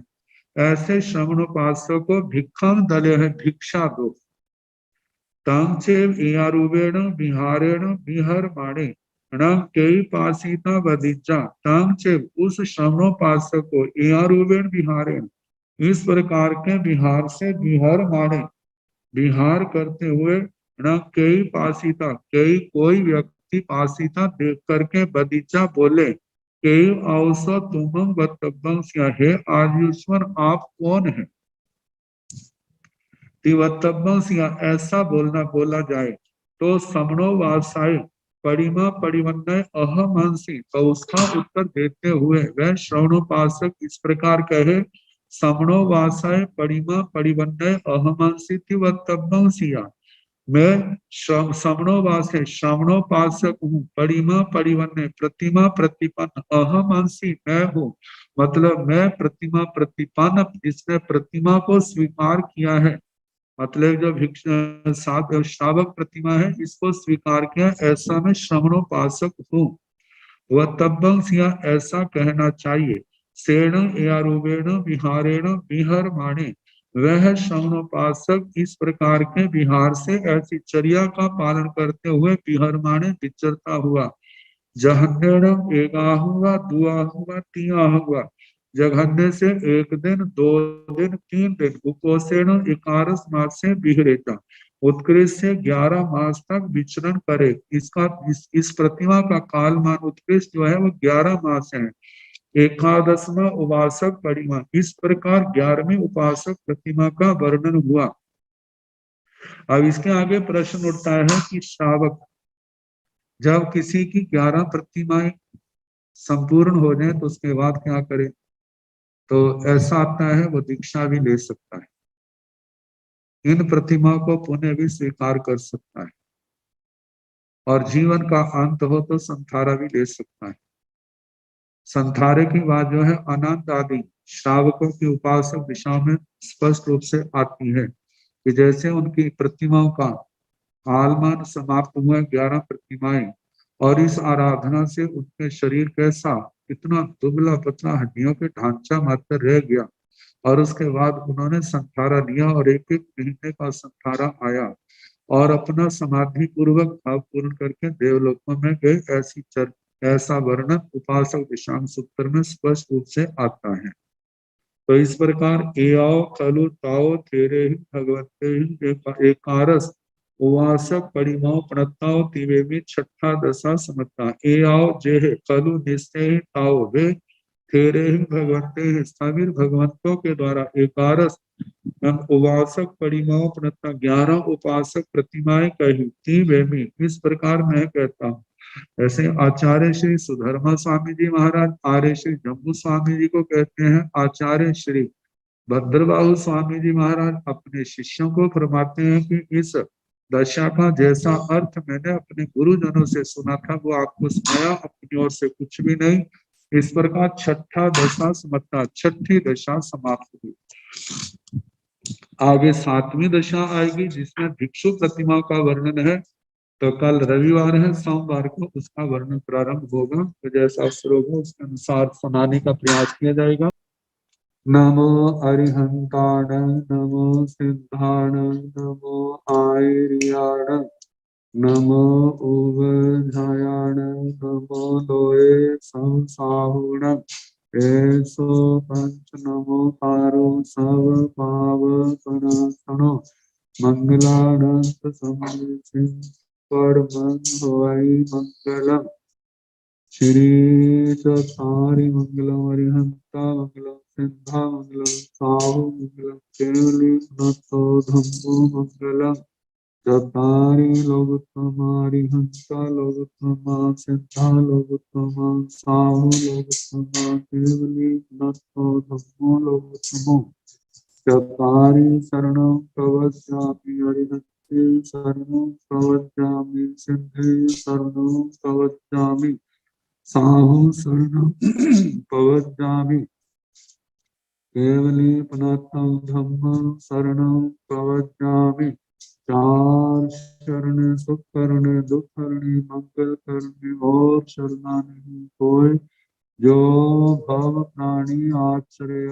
ऐसे श्रवणोपासक को भिक्षं दलय है, भिक्षा दो। तांचेव एयारूपेण विहारेण विहरमाणे न कई पासीता बदिजा, तांचेव उस श्रवणोपासक को एयारूपेण विहारेण इस प्रकार के विहार से विहर माने विहार करते हुए न कई पासीता कई कोई व्यक्ति पासीता देख करके बदीचा बोले कई अवसर तुम बतब्बं है आयुष्मान आप कौन है, ऐसा बोलना बोला जाए तो समणो वासाय परिमा परिवन्नय अहमंसी, तो उसका उत्तर देते हुए वह श्रवणोपासक इस प्रकार कहे समणो वासाय परिमा परिवन्नय अहमंसी तिवत्तब्बंसिया, मैं समणोवास है श्रवणोपासक हूँ, परिमा परिवन्नय प्रतिमा प्रतिपन्न अहमंसी मैं हूँ, मतलब मैं प्रतिमा प्रतिपन्न जिसने प्रतिमा को स्वीकार किया है, मतलब जो श्रावक प्रतिमा है इसको स्वीकार किया, ऐसा मैं श्रवणोपासक हूँ। वह तब्बंस या ऐसा कहना चाहिए सेण यारूपेण विहारेण विहर माने, वह श्रवणोपासक इस प्रकार के विहार से ऐसी चर्या का पालन करते हुए विहर माने विचरता हुआ जहन्नेण एकाहुआ दुआहुआ तियाहुआ, जघन्य से एक दिन दो दिन तीन दिन कुपोषण 11 मास से बिगड़ेगा, उत्कृष्ट से 11 मास तक विचरण करे। इसका इस प्रतिमा का कालमान उत्कृष्ट जो है वो 11 मास है। एकादशमा उपासक परिमा, इस प्रकार 11वें उपासक प्रतिमा का वर्णन हुआ। अब इसके आगे प्रश्न उठता है कि श्रावक जब किसी की 11 प्रतिमाएं संपूर्ण हो जाए तो उसके बाद क्या करे, तो ऐसा आता है वो दीक्षा भी ले सकता है, इन प्रतिमा को पुनः भी स्वीकार कर सकता है, और जीवन का अंत हो तो संथारा भी ले सकता है। संथारे की बात जो है अनंत आदि श्रावकों की उपासक दिशा में स्पष्ट रूप से आती है कि जैसे उनकी प्रतिमाओं का कालमान समाप्त हुआ 11 प्रतिमाएं, और इस आराधना से उनके शरीर कैसा इतना दुबला पतला हड्डियों के ढांचा मात्र रह गया, और उसके बाद उन्होंने संथारा लिया और एक एक महीने का संथारा आया और अपना समाधि पूर्वक भाव पूर्ण करके देवलोकों में गए, ऐसा वर्णन उपासक दिशांग सूत्र में स्पष्ट रूप से आता है। तो इस प्रकार एओ खलु ताओ तेरे ही भगवते ही एकारस उवासक परिमाओ प्रणताओ तिवे में छठा दशा समता ए आओ जे कलु निश्चय ताओ वे तेरे ही भगवंते हैं समीर भगवंतों के द्वारा 11 उपासक परिमाओं प्रणता 11 उपासक प्रतिमाएं कही ती वे में इस प्रकार मैं कहता हूँ। ऐसे आचार्य श्री सुधर्मा स्वामी जी महाराज आर्य श्री जम्मू स्वामी जी को कहते हैं आचार्य श्री भद्रबाहु स्वामी जी महाराज अपने शिष्यों को फरमाते हैं कि इस दशा का जैसा अर्थ मैंने अपने गुरुजनों से सुना था वो आपको सुनाया, अपनी ओर से कुछ भी नहीं। इस प्रकार छठा दशा समता छठी दशा समाप्त हुई। आगे 7वीं दशा आएगी जिसमें भिक्षु प्रतिमा का वर्णन है। तो कल रविवार है, सोमवार को उसका वर्णन प्रारंभ होगा। तो जैसा अवसर होगा उसके अनुसार सुनाने का प्रयास किया जाएगा। नमो अरिहंताण नमो सिद्धाण नमो आयर्याण नमो उवधायाण नमो लोये संसाहुण ऐसो पंच नमो तारो सब पावपनासनो मंगलानंद समृद्धि परमं हवै मंगलम श्री चतारि मंगलम अरिहंता मंगलम सिद्धा मंगलम साहु मंगलम केवली नतो धम्मो मंगलम चतारि लोकोत्तमा अरिहंता लोकोत्तमा सिद्धा लोकोत्तमा साहु लोकोत्तमा केवली नतो धम्मो लोकोत्तमो चतारि शरणं प्रवक्ष्यामि अरिहन्ते शरणं प्रवक्ष्यामि सिद्धे शरणं प्रवक्ष्यामि साहु शरणं प्रवक्ष्यामि केवली पुनः धम्मं शरणं प्रवक्ष्यामि। 4 शरण सुख करने दुख करने मंगल करने और शरणा नहीं कोई जो भव प्राणी आश्रय